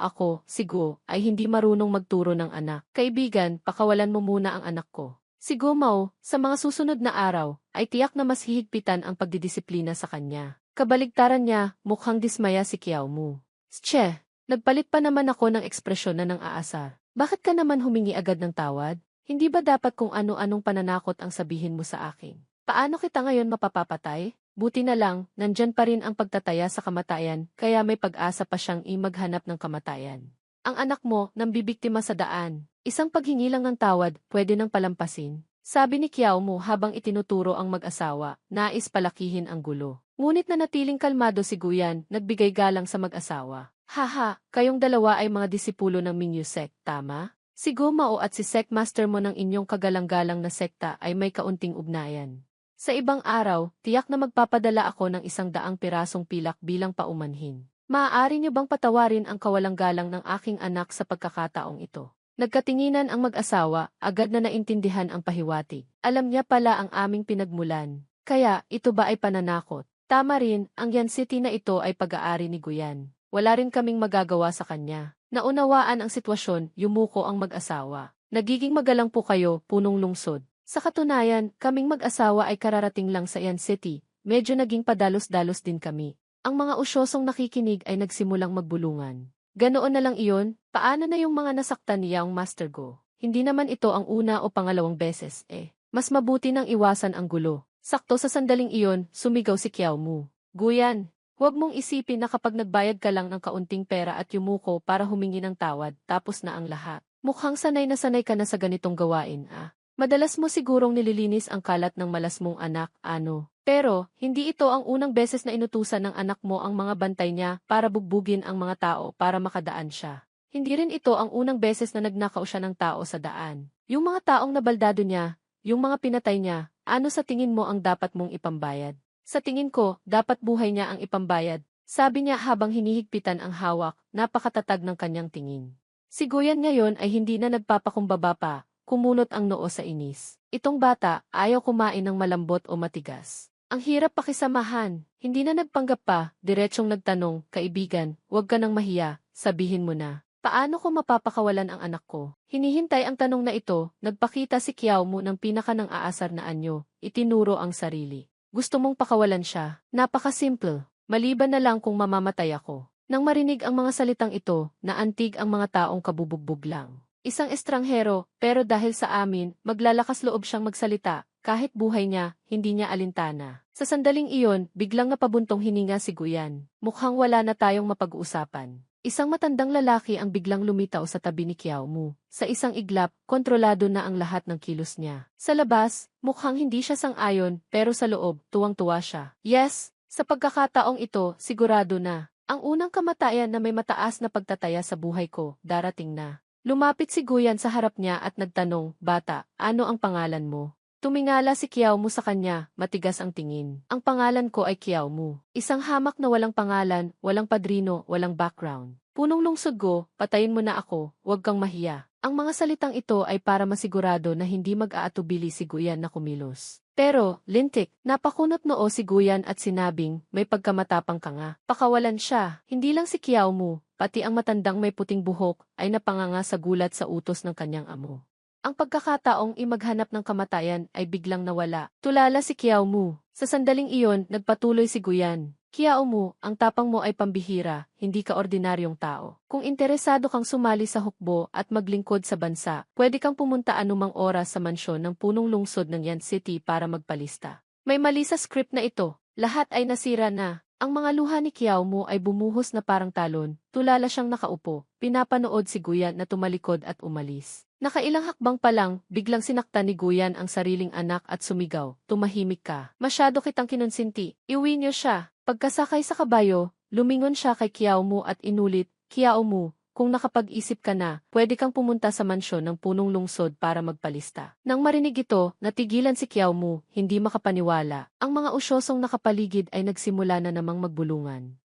si Gu, ay hindi marunong magturo ng anak. Kaibigan, pakawalan mo muna ang anak ko. Si Gumaw, sa mga susunod na araw, ay tiyak na mas hihigpitan ang pagdidisiplina sa kanya. Kabaligtaran niya, mukhang dismaya si Qiao Mu. Tske, nagpalit pa naman ako ng ekspresyon na ng aasar. Bakit ka naman humingi agad ng tawad? Hindi ba dapat kung ano-anong pananakot ang sabihin mo sa akin? Paano kita ngayon mapapapatay? Buti na lang, nandyan pa rin ang pagtataya sa kamatayan, kaya may pag-asa pa siyang maghanap ng kamatayan. Ang anak mo, nambibiktima sa daan. Isang paghingi lang ng tawad, pwede nang palampasin. Sabi ni Qiao Mu habang itinuturo ang mag-asawa, nais palakihin ang gulo. Ngunit nanatiling kalmado si Guyan, nagbigay galang sa mag-asawa. Haha, kayong dalawa ay mga disipulo ng Mingyu sect, tama? Si Gumao at si sect master mo ng inyong kagalang-galang na sekta ay may kaunting ugnayan. Sa ibang araw, tiyak na magpapadala ako ng 100 pirasong pilak bilang paumanhin. Maaari niyo bang patawarin ang kawalang-galang ng aking anak sa pagkakataong ito? Nagkatinginan ang mag-asawa, agad na naintindihan ang pahiwatig. Alam niya pala ang aming pinagmulan. Kaya, ito ba ay pananakot? Tama rin, ang Yan City na ito ay pag-aari ni Guyan. Wala rin kaming magagawa sa kanya. Naunawaan ang sitwasyon, yumuko ang mag-asawa. Nagiging magalang po kayo, punong lungsod. Sa katunayan, kaming mag-asawa ay kararating lang sa Yan City. Medyo naging padalos-dalos din kami. Ang mga usyosong nakikinig ay nagsimulang magbulungan. Ganoon na lang iyon, paano na yung mga nasaktan ni Yaong Master Go? Hindi naman ito ang una o pangalawang beses, Mas mabuti nang iwasan ang gulo. Sakto sa sandaling iyon, sumigaw si Qiao Mu. Guyan! Huwag mong isipin na kapag nagbayad ka lang ng kaunting pera at yumuko para humingi ng tawad, tapos na ang lahat. Mukhang sanay ka na sa ganitong gawain, Madalas mo sigurong nililinis ang kalat ng malas mong anak, ano? Pero, hindi ito ang unang beses na inutusan ng anak mo ang mga bantay niya para bugbugin ang mga tao para makadaan siya. Hindi rin ito ang unang beses na nagnakaw siya ng tao sa daan. Yung mga taong nabaldado niya, yung mga pinatay niya, ano sa tingin mo ang dapat mong ipambayad? Sa tingin ko, dapat buhay niya ang ipambayad, sabi niya habang hinihigpitan ang hawak, napakatatag ng kanyang tingin. Si Guyan ngayon ay hindi na nagpapakumbaba pa, kumunot ang noo sa inis. Itong bata, ayaw kumain ng malambot o matigas. Ang hirap pakisamahan, hindi na nagpanggap pa, diretsyong nagtanong, kaibigan, huwag ka nang mahiya, sabihin mo na. Paano ko mapapakawalan ang anak ko? Hinihintay ang tanong na ito, nagpakita si Qiao Mu ng pinaka ng aasar na anyo, itinuro ang sarili. Gusto mong pakawalan siya. Napaka-simple. Maliban na lang kung mamamatay ako. Nang marinig ang mga salitang ito, naantig ang mga taong kabubugbog lang. Isang estranghero, pero dahil sa amin, maglalakas loob siyang magsalita, kahit buhay niya, hindi niya alintana. Sa sandaling iyon, biglang napabuntong hininga si Guyan. Mukhang wala na tayong mapag-uusapan. Isang matandang lalaki ang biglang lumitaw sa tabi ni Qiao Mu. Sa isang iglap, kontrolado na ang lahat ng kilos niya. Sa labas, mukhang hindi siya sang-ayon, pero sa loob, tuwang-tuwa siya. Yes, sa pagkakataong ito, sigurado na. Ang unang kamatayan na may mataas na pagtataya sa buhay ko, darating na. Lumapit si Guyan sa harap niya at nagtanong, bata, ano ang pangalan mo? Tumingala si Qiao Mu sa kanya, matigas ang tingin. Ang pangalan ko ay Qiao Mu. Isang hamak na walang pangalan, walang padrino, walang background. Punong lungsod Go, patayin mo na ako, huwag kang mahiya. Ang mga salitang ito ay para masigurado na hindi mag-aatubili si Guyan na kumilos. Pero, lintik, napakunot noo si Guyan at sinabing, may pagkamatapang ka nga. Pakawalan siya, hindi lang si Qiao Mu, pati ang matandang may puting buhok, ay napanganga sa gulat sa utos ng kanyang amo. Ang pagkakataong imaghanap ng kamatayan ay biglang nawala. Tulala si Qiao Mu. Sa sandaling iyon, nagpatuloy si Guyan. Kiao Mu, ang tapang mo ay pambihira, hindi ka ordinaryong tao. Kung interesado kang sumali sa hukbo at maglingkod sa bansa, pwede kang pumunta anumang oras sa mansyon ng punong lungsod ng Yan City para magpalista. May mali sa script na ito, lahat ay nasira na. Ang mga luha ni Kiao Mu ay bumuhos na parang talon, tulala siyang nakaupo, pinapanood si Guyan na tumalikod at umalis. Nakailang hakbang pa lang, biglang sinaktan ni Guyan ang sariling anak at sumigaw, "Tumahimik ka. Masyado kitang kinonsinti." Iuwi niyo siya. Pagkasakay sa kabayo, lumingon siya kay Kiao Mu at inulit, "Kiao Mu, kung nakapag-isip ka na, pwede kang pumunta sa mansyon ng punong lungsod para magpalista." Nang marinig ito, natigilan si Kiao Mu, hindi makapaniwala. Ang mga usyosong nakapaligid ay nagsimula na namang magbulungan.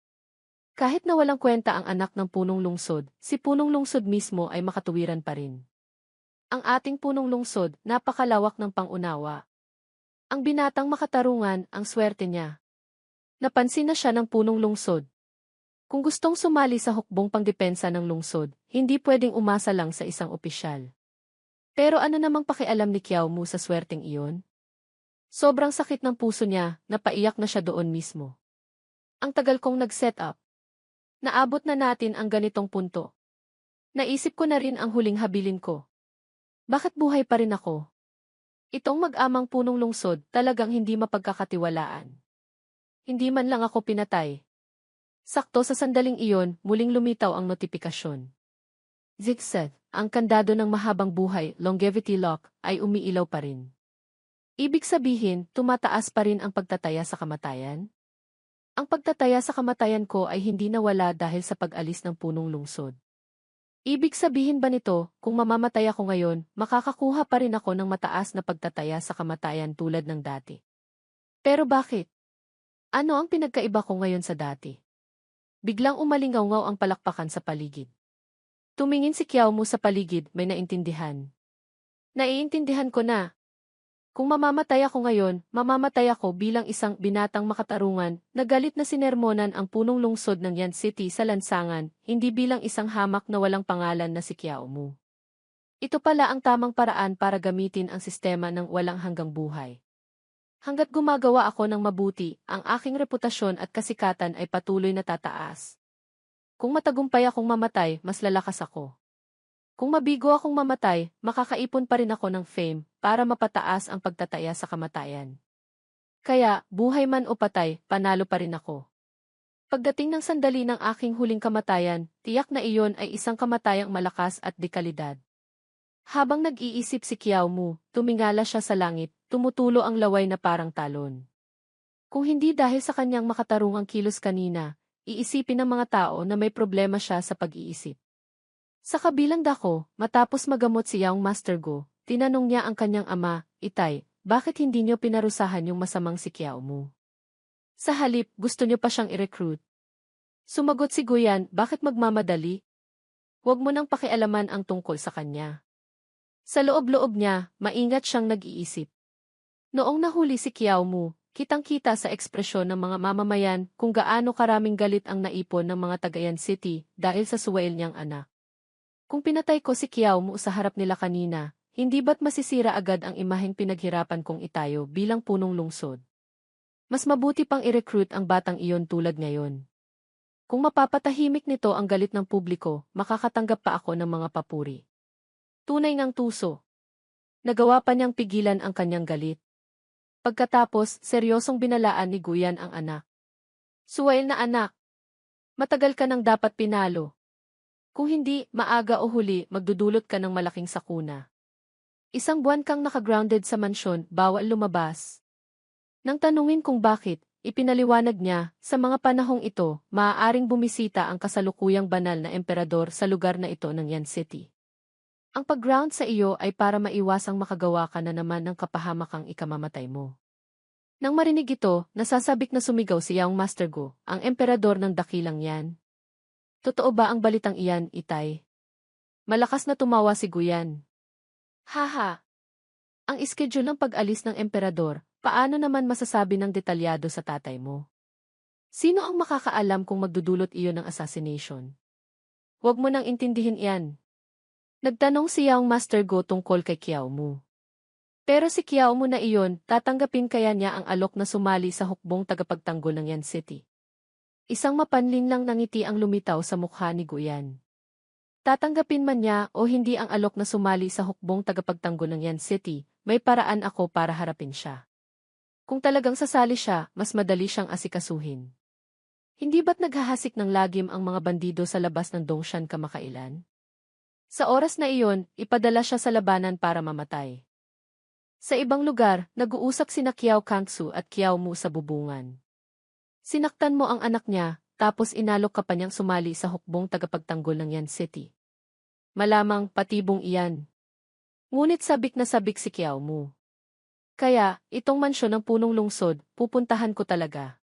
Kahit na walang kwenta ang anak ng punong lungsod, si punong lungsod mismo ay makatuwiran pa rin. Ang ating punong lungsod, napakalawak ng pangunawa. Ang binatang makatarungan, ang swerte niya. Napansin na siya ng punong lungsod. Kung gustong sumali sa hukbong pangdepensa ng lungsod, hindi pwedeng umasa lang sa isang opisyal. Pero ano namang pakialam ni Kiao Mu sa swerteng iyon? Sobrang sakit ng puso niya, napaiyak na siya doon mismo. Ang tagal kong nag-set up. Naabot na natin ang ganitong punto. Naisip ko na rin ang huling habilin ko. Bakit buhay pa rin ako? Itong mag-amang punong lungsod talagang hindi mapagkakatiwalaan. Hindi man lang ako pinatay. Sakto sa sandaling iyon, muling lumitaw ang notifikasyon. Zigzag, ang kandado ng mahabang buhay, longevity lock, ay umiilaw pa rin. Ibig sabihin, tumataas pa rin ang pagtataya sa kamatayan? Ang pagtataya sa kamatayan ko ay hindi nawala dahil sa pag-alis ng punong lungsod. Ibig sabihin ba nito, kung mamamatay ako ngayon, makakakuha pa rin ako ng mataas na pagtataya sa kamatayan tulad ng dati? Pero bakit? Ano ang pinagkaiba ko ngayon sa dati? Biglang umalingaw-ngaw ang palakpakan sa paligid. Tumingin si Kiao Mu sa paligid, may naintindihan. Naiintindihan ko na. Kung mamamatay ako ngayon, mamamatay ako bilang isang binatang makatarungan na galit na sinermonan ang punong lungsod ng Yan City sa lansangan, hindi bilang isang hamak na walang pangalan na si Kiao Mu. Ito pala ang tamang paraan para gamitin ang sistema ng walang hanggang buhay. Hanggat gumagawa ako ng mabuti, ang aking reputasyon at kasikatan ay patuloy na tataas. Kung matagumpay akong mamatay, mas lalakas ako. Kung mabigo akong mamatay, makakaipon pa rin ako ng fame para mapataas ang pagtataya sa kamatayan. Kaya, buhay man o patay, panalo pa rin ako. Pagdating ng sandali ng aking huling kamatayan, tiyak na iyon ay isang kamatayang malakas at dekalidad. Habang nag-iisip si Kiao Mu, tumingala siya sa langit, tumutulo ang laway na parang talon. Kung hindi dahil sa kanyang makatarungang kilos kanina, iisipin ng mga tao na may problema siya sa pag-iisip. Sa kabilang dako, matapos magamot si Young Master Go, tinanong niya ang kanyang ama, "Itay, bakit hindi niyo pinarusahan yung masamang si Kiao Mu? Sa halip, gusto niyo pa siyang i-recruit." Sumagot si Guyan, "Bakit magmamadali? Huwag mo nang pakialaman ang tungkol sa kanya." Sa loob-loob niya, maingat siyang nag-iisip. Noong nahuli si Kiao Mu, kitang-kita sa ekspresyon ng mga mamamayan kung gaano karaming galit ang naipon ng mga Tagayan City dahil sa suwail niyang anak. Kung pinatay ko si Kiao Mu sa harap nila kanina, hindi ba't masisira agad ang imaheng pinaghirapan kong itayo bilang punong lungsod? Mas mabuti pang i-recruit ang batang iyon tulad ngayon. Kung mapapatahimik nito ang galit ng publiko, makakatanggap pa ako ng mga papuri. Tunay ngang tuso. Nagawa pa niyang pigilan ang kanyang galit. Pagkatapos, seryosong binalaan ni Guyan ang anak. "Suwail na anak. Matagal ka nang dapat pinalo. Kung hindi, maaga o huli, magdudulot ka ng malaking sakuna. Isang buwan kang nakagrounded sa mansyon, bawal lumabas." Nang tanungin kung bakit, ipinaliwanag niya, sa mga panahong ito, maaaring bumisita ang kasalukuyang banal na emperador sa lugar na ito ng Yan City. Ang pag-ground sa iyo ay para maiwasang makagawa ka na naman ng kapahamakang ikamamatay mo. Nang marinig ito, nasasabik na sumigaw si Young Master Go, ang emperador ng dakilang yan. "Totoo ba ang balitang iyan, Itay?" Malakas na tumawa si Guyan. "Haha! Ang iskedul ng pag-alis ng emperador, paano naman masasabi ng detalyado sa tatay mo? Sino ang makakaalam kung magdudulot iyon ng assassination? Huwag mo nang intindihin iyan." Nagtanong si Young Master Go tungkol kay Kiao Mu. Pero si Kiao Mu na iyon, tatanggapin kaya niya ang alok na sumali sa hukbong tagapagtanggol ng Yan City? Isang mapanlin lang na ngiti ang lumitaw sa mukha ni Guyan. Tatanggapin man niya o hindi ang alok na sumali sa hukbong tagapagtanggol ng Yan City, may paraan ako para harapin siya. Kung talagang sasali siya, mas madali siyang asikasuhin. Hindi ba't naghahasik ng lagim ang mga bandido sa labas ng Dongshan kamakailan? Sa oras na iyon, ipadala siya sa labanan para mamatay. Sa ibang lugar, nag-uusap sina Kiao Kangsu at Kiao Mu sa bubungan. Sinaktan mo ang anak niya, tapos inalok ka pa niyang sumali sa hukbong tagapagtanggol ng Yan City. Malamang patibong iyan. Ngunit sabik na sabik si Kiao Mu. Kaya, itong mansyon ng punong lungsod, pupuntahan ko talaga.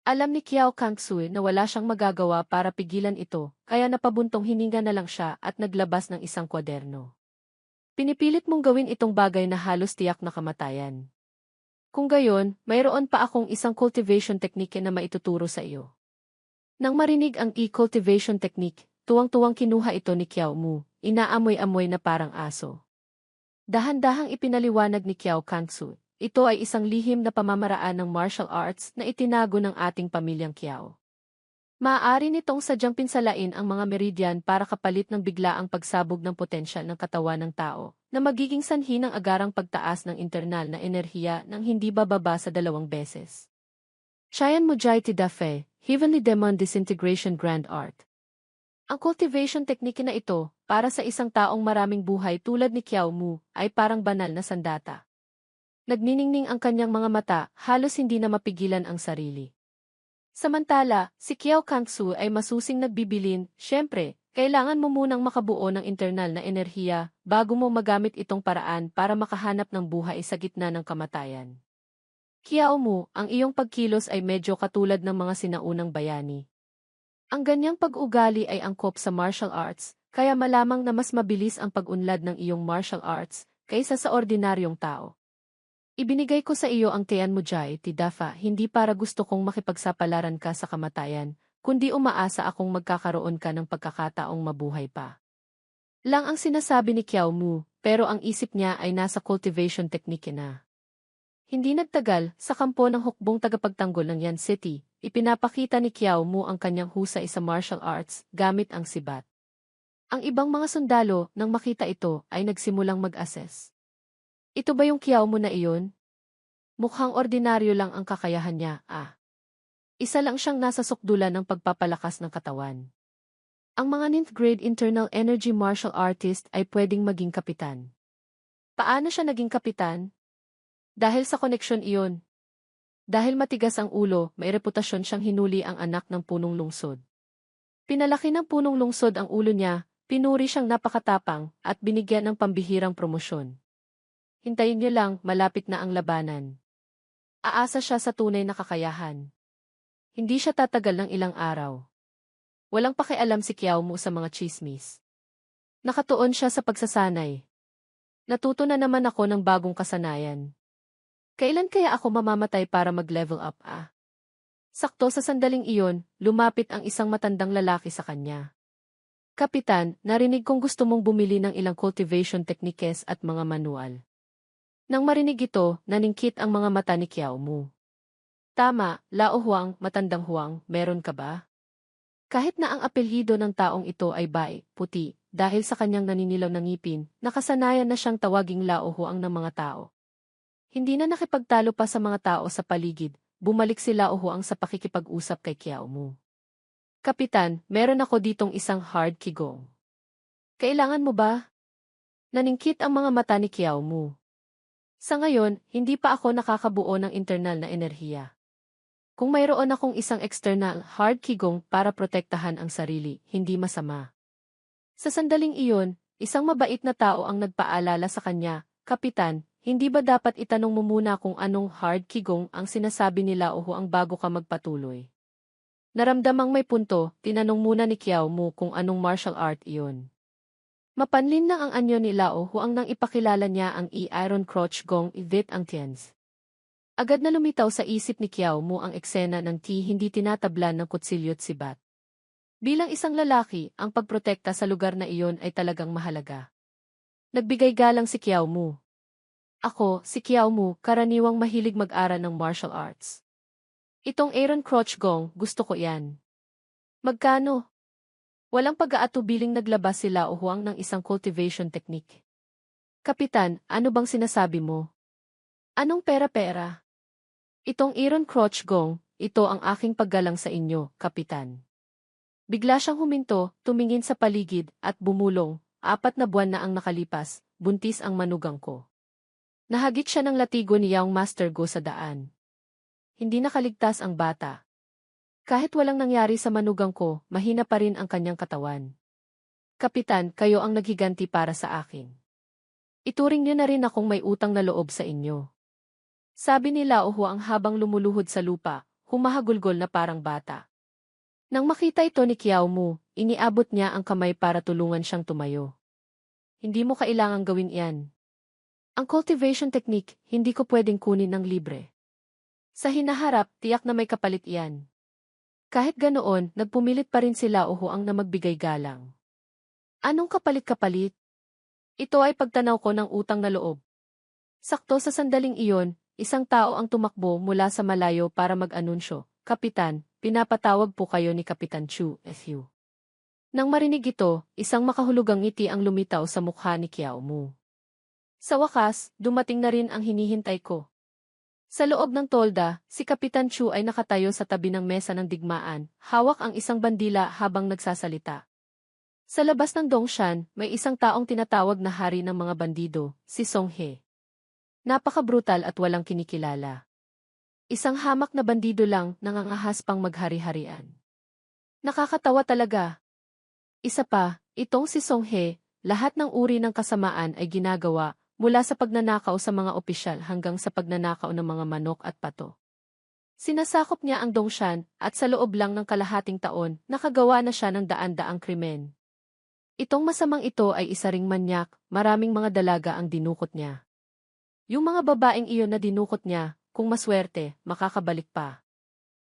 Alam ni Kiao Kangsu na wala siyang magagawa para pigilan ito, kaya napabuntong hininga na lang siya at naglabas ng isang kwaderno. Pinipilit mong gawin itong bagay na halos tiyak na kamatayan. Kung gayon, mayroon pa akong isang cultivation technique na maituturo sa iyo. Nang marinig ang e-cultivation technique, tuwang-tuwang kinuha ito ni Kiao Mu, inaamoy-amoy na parang aso. Dahan-dahang ipinaliwanag ni Kiao Kangsu, ito ay isang lihim na pamamaraan ng martial arts na itinago ng ating pamilyang Kiao. Maaari nitong sadyang pinsalain ang mga meridian para kapalit ng biglaang pagsabog ng potensyal ng katawan ng tao, na magiging sanhi ng agarang pagtaas ng internal na enerhiya nang hindi bababa sa 2 beses. Chaiyan Mujai Dafe, Heavenly Demon Disintegration Grand Art. Ang cultivation technique na ito, para sa isang taong maraming buhay tulad ni Kiao Mu, ay parang banal na sandata. Nagniningning ang kanyang mga mata, halos hindi na mapigilan ang sarili. Samantala, si Kiao Kangsu ay masusing nagbibilin, syempre, kailangan mo munang makabuo ng internal na enerhiya bago mo magamit itong paraan para makahanap ng buhay sa gitna ng kamatayan. Kiao Mu, ang iyong pagkilos ay medyo katulad ng mga sinaunang bayani. Ang ganyang pag-ugali ay angkop sa martial arts, kaya malamang na mas mabilis ang pag-unlad ng iyong martial arts kaysa sa ordinaryong tao. Ibinigay ko sa iyo ang Tian Mujai Dafa hindi para gusto kong makipagsapalaran ka sa kamatayan, kundi umaasa akong magkakaroon ka ng pagkakataong mabuhay pa. Lang ang sinasabi ni Kiao Mu, pero ang isip niya ay nasa cultivation technique na. Hindi nagtagal, sa kampo ng hukbong tagapagtanggol ng Yan City, ipinapakita ni Kiao Mu ang kanyang husay sa martial arts gamit ang sibat. Ang ibang mga sundalo, nang makita ito, ay nagsimulang mag-assess. Ito ba yung Kiao Mu na iyon? Mukhang ordinaryo lang ang kakayahan niya, Isa lang siyang nasa sukdulan ng pagpapalakas ng katawan. Ang mga 9th grade internal energy martial artist ay pwedeng maging kapitan. Paano siya naging kapitan? Dahil sa koneksyon iyon. Dahil matigas ang ulo, may reputasyon siyang hinuli ang anak ng punong lungsod. Pinalaki ng punong lungsod ang ulo niya, pinuri siyang napakatapang, at binigyan ng pambihirang promosyon. Hintayin niyo lang, malapit na ang labanan. Aasa siya sa tunay na kakayahan. Hindi siya tatagal ng ilang araw. Walang pakialam si Kiao Mu sa mga chismis. Nakatuon siya sa pagsasanay. Natuto na naman ako ng bagong kasanayan. Kailan kaya ako mamamatay para mag-level up, Sakto sa sandaling iyon, lumapit ang isang matandang lalaki sa kanya. Kapitan, narinig kong gusto mong bumili ng ilang cultivation techniques at mga manual. Nang marinig ito, naningkit ang mga mata ni Kiao Mu. Tama, Lao Huang, matandang Huang, meron ka ba? Kahit na ang apelyido ng taong ito ay Bai, puti, dahil sa kanyang naninilaw na ngipin, nakasanayan na siyang tawaging Lao Huang ng mga tao. Hindi na nakipagtalo pa sa mga tao sa paligid, bumalik si Lao Huang sa pakikipag-usap kay Kiao Mu. Kapitan, meron ako ditong isang hard qigong. Kailangan mo ba? Naningkit ang mga mata ni Kiao Mu. Sa ngayon, hindi pa ako nakakabuo ng internal na enerhiya. Kung mayroon akong isang external hard qigong para protektahan ang sarili, hindi masama. Sa sandaling iyon, isang mabait na tao ang nagpaalala sa kanya, Kapitan, hindi ba dapat itanong mo muna kung anong hard qigong ang sinasabi nila o ang bago ka magpatuloy? Naramdamang may punto, tinanong muna ni Kiao Mu kung anong martial art iyon. Mapanlin na ang anyo ni Lao Huang nang ipakilala niya ang Iron Crotch Gong Ivit ang Tiens. Agad na lumitaw sa isip ni Kiao Mu ang eksena ng hindi tinatablan ng kutsilyo't sibat. Bilang isang lalaki, ang pagprotekta sa lugar na iyon ay talagang mahalaga. Nagbigay galang si Kiao Mu. Ako, si Kiao Mu, karaniwang mahilig mag-aral ng martial arts. Itong Aaron Crotch Gong, gusto ko yan. Magkano? Walang pag-aatubiling naglabas sila o huwang ng isang cultivation technique. Kapitan, ano bang sinasabi mo? Anong pera-pera? Itong Aaron Crotch Gong, ito ang aking paggalang sa inyo, Kapitan. Bigla siyang huminto, tumingin sa paligid, at bumulong. 4 na buwan na ang nakalipas, buntis ang manugang ko. Nahagit siya ng latigo ni Young Master Go sa daan. Hindi nakaligtas ang bata. Kahit walang nangyari sa manugang ko, mahina pa rin ang kanyang katawan. Kapitan, kayo ang naghiganti para sa akin. Ituring niyo na rin akong may utang na loob sa inyo. Sabi nila o huwang habang lumuluhod sa lupa, humahagulgol na parang bata. Nang makita ito ni Kiao Mu, iniabot niya ang kamay para tulungan siyang tumayo. Hindi mo kailangang gawin iyan. Ang cultivation technique, hindi ko pwedeng kunin ng libre. Sa hinaharap, tiyak na may kapalit iyan. Kahit ganoon, nagpumilit pa rin sila o huwang na magbigay galang. Anong kapalit-kapalit? Ito ay pagtanaw ko ng utang na loob. Sakto sa sandaling iyon, isang tao ang tumakbo mula sa malayo para mag-anunsyo, Kapitan, pinapatawag po kayo ni Kapitan Chu, Fu. Nang marinig ito, isang makahulugang ngiti ang lumitaw sa mukha ni Kiao Mu. Sa wakas, dumating na rin ang hinihintay ko. Sa loob ng tolda, si Kapitan Chu ay nakatayo sa tabi ng mesa ng digmaan, hawak ang isang bandila habang nagsasalita. Sa labas ng Dongshan, may isang taong tinatawag na hari ng mga bandido, si Song He. Napaka-brutal at walang kinikilala. Isang hamak na bandido lang nangangahas pang maghari-harian. Nakakatawa talaga. Isa pa, itong si Song He, lahat ng uri ng kasamaan ay ginagawa, mula sa pagnanakaw sa mga opisyal hanggang sa pagnanakaw ng mga manok at pato. Sinasakop niya ang Dongshan at sa loob lang ng kalahating taon, nakagawa na siya ng daan-daang krimen. Itong masamang ito ay isa ring manyak, maraming mga dalaga ang dinukot niya. Yung mga babaeng iyon na dinukot niya, kung maswerte, makakabalik pa.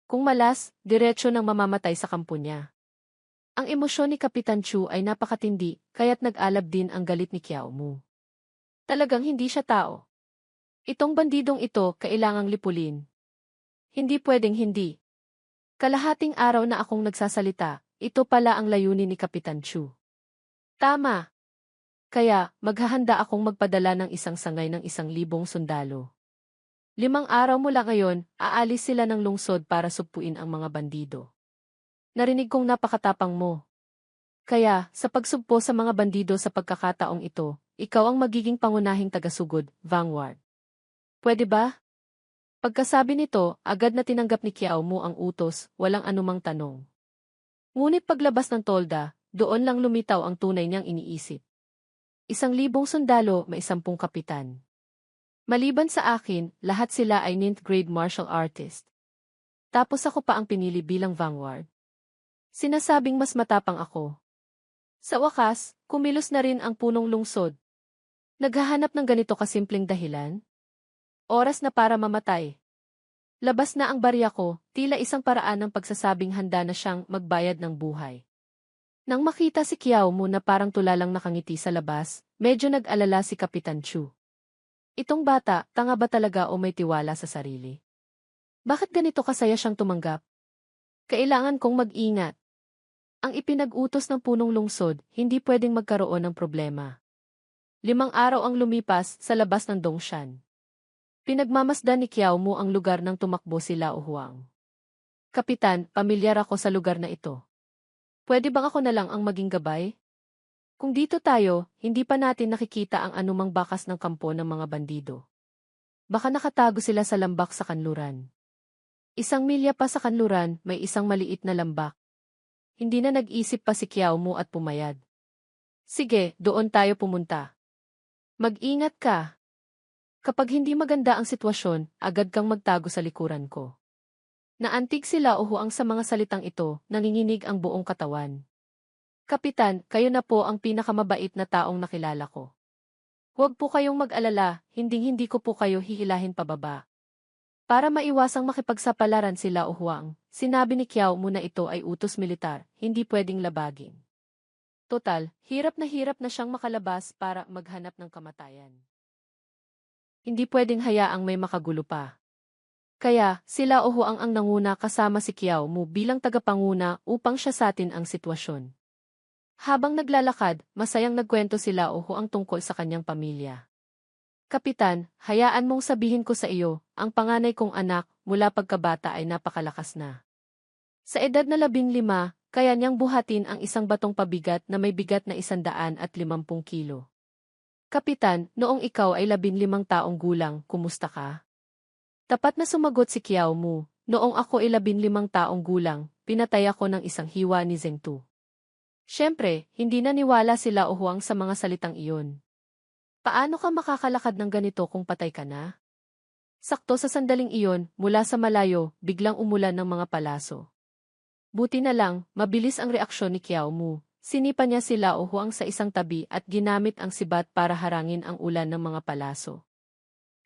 Kung malas, diretso nang mamamatay sa kampo niya. Ang emosyon ni Kapitan Chu ay napakatindi, kaya't nag-alab din ang galit ni Kiao Mu. Talagang hindi siya tao. Itong bandidong ito kailangang lipulin. Hindi pwedeng hindi. Kalahating araw na akong nagsasalita, ito pala ang layunin ni Kapitan Chu. Tama. Kaya, maghahanda akong magpadala ng isang sangay ng 1,000 sundalo. 5 araw mula ngayon, aalis sila ng lungsod para supuin ang mga bandido. Narinig kong napakatapang mo. Kaya, sa pagsugpo sa mga bandido sa pagkakataong ito, ikaw ang magiging pangunahing tagasugod, Vanguard. Pwede ba? Pagkasabi nito, agad na tinanggap ni Kiao Mu ang utos, walang anumang tanong. Ngunit paglabas ng tolda, doon lang lumitaw ang tunay niyang iniisip. 1,000 sundalo, may 10 kapitan. Maliban sa akin, lahat sila ay 9th grade martial artist. Tapos ako pa ang pinili bilang vanguard. Sinasabing mas matapang ako. Sa wakas, kumilos na rin ang punong lungsod. Naghahanap ng ganito kasimpleng dahilan? Oras na para mamatay. Labas na ang barya ko, tila isang paraan ng pagsasabing handa na siyang magbayad ng buhay. Nang makita si Kiao Mu na parang tulalang nakangiti sa labas, medyo nag-alala si Kapitan Chu. Itong bata, tanga ba talaga o may tiwala sa sarili? Bakit ganito kasaya siyang tumanggap? Kailangan kong mag-ingat. Ang ipinag-utos ng punong lungsod, hindi pwedeng magkaroon ng problema. 5 araw ang lumipas sa labas ng Dongshan. Pinagmamasdan ni Kiao Mu ang lugar ng tumakbo sila o Huang. Kapitan, pamilyar ako sa lugar na ito. Pwede bang ako na lang ang maging gabay? Kung dito tayo, hindi pa natin nakikita ang anumang bakas ng kampo ng mga bandido. Baka nakatago sila sa lambak sa kanluran. 1 milya pa sa kanluran, may isang maliit na lambak. Hindi na nag-isip pa si Kiao Mu at pumayad. Sige, doon tayo pumunta. Mag-ingat ka. Kapag hindi maganda ang sitwasyon, agad kang magtago sa likuran ko. Naantig sila o Huang sa mga salitang ito, nanginginig ang buong katawan. Kapitan, kayo na po ang pinakamabait na taong nakilala ko. Huwag po kayong mag-alala, hinding-hindi ko po kayo hihilahin pababa. Para maiwasang makipagsapalaran sila o Huang, sinabi ni Kiao Mu na ito ay utos militar, hindi pwedeng labagin. Total, hirap na siyang makalabas para maghanap ng kamatayan. Hindi pwedeng hayaang may makagulo pa. Kaya, sila o Huang ang nanguna kasama si Kiao Mu bilang tagapanguna upang siyasatin ang sitwasyon. Habang naglalakad, masayang nagkwento sila o Huang tungkol sa kanyang pamilya. Kapitan, hayaan mong sabihin ko sa iyo, ang panganay kong anak, mula pagkabata ay napakalakas na. Sa edad na 15, kaya niyang buhatin ang isang batong pabigat na may bigat na 150 kilo. Kapitan, noong ikaw ay 15 taong gulang, kumusta ka? Tapat na sumagot si Kiao Mu, noong ako ay 15 taong gulang, pinatay ako ng isang hiwa ni Zheng Tu. Siyempre, hindi naniwala sila o Huang sa mga salitang iyon. Paano ka makakalakad ng ganito kung patay ka na? Sakto sa sandaling iyon, mula sa malayo, biglang umulan ng mga palaso. Buti na lang, mabilis ang reaksyon ni Kiao Mu. Sinipa niya sila o Huang sa isang tabi at ginamit ang sibat para harangin ang ulan ng mga palaso.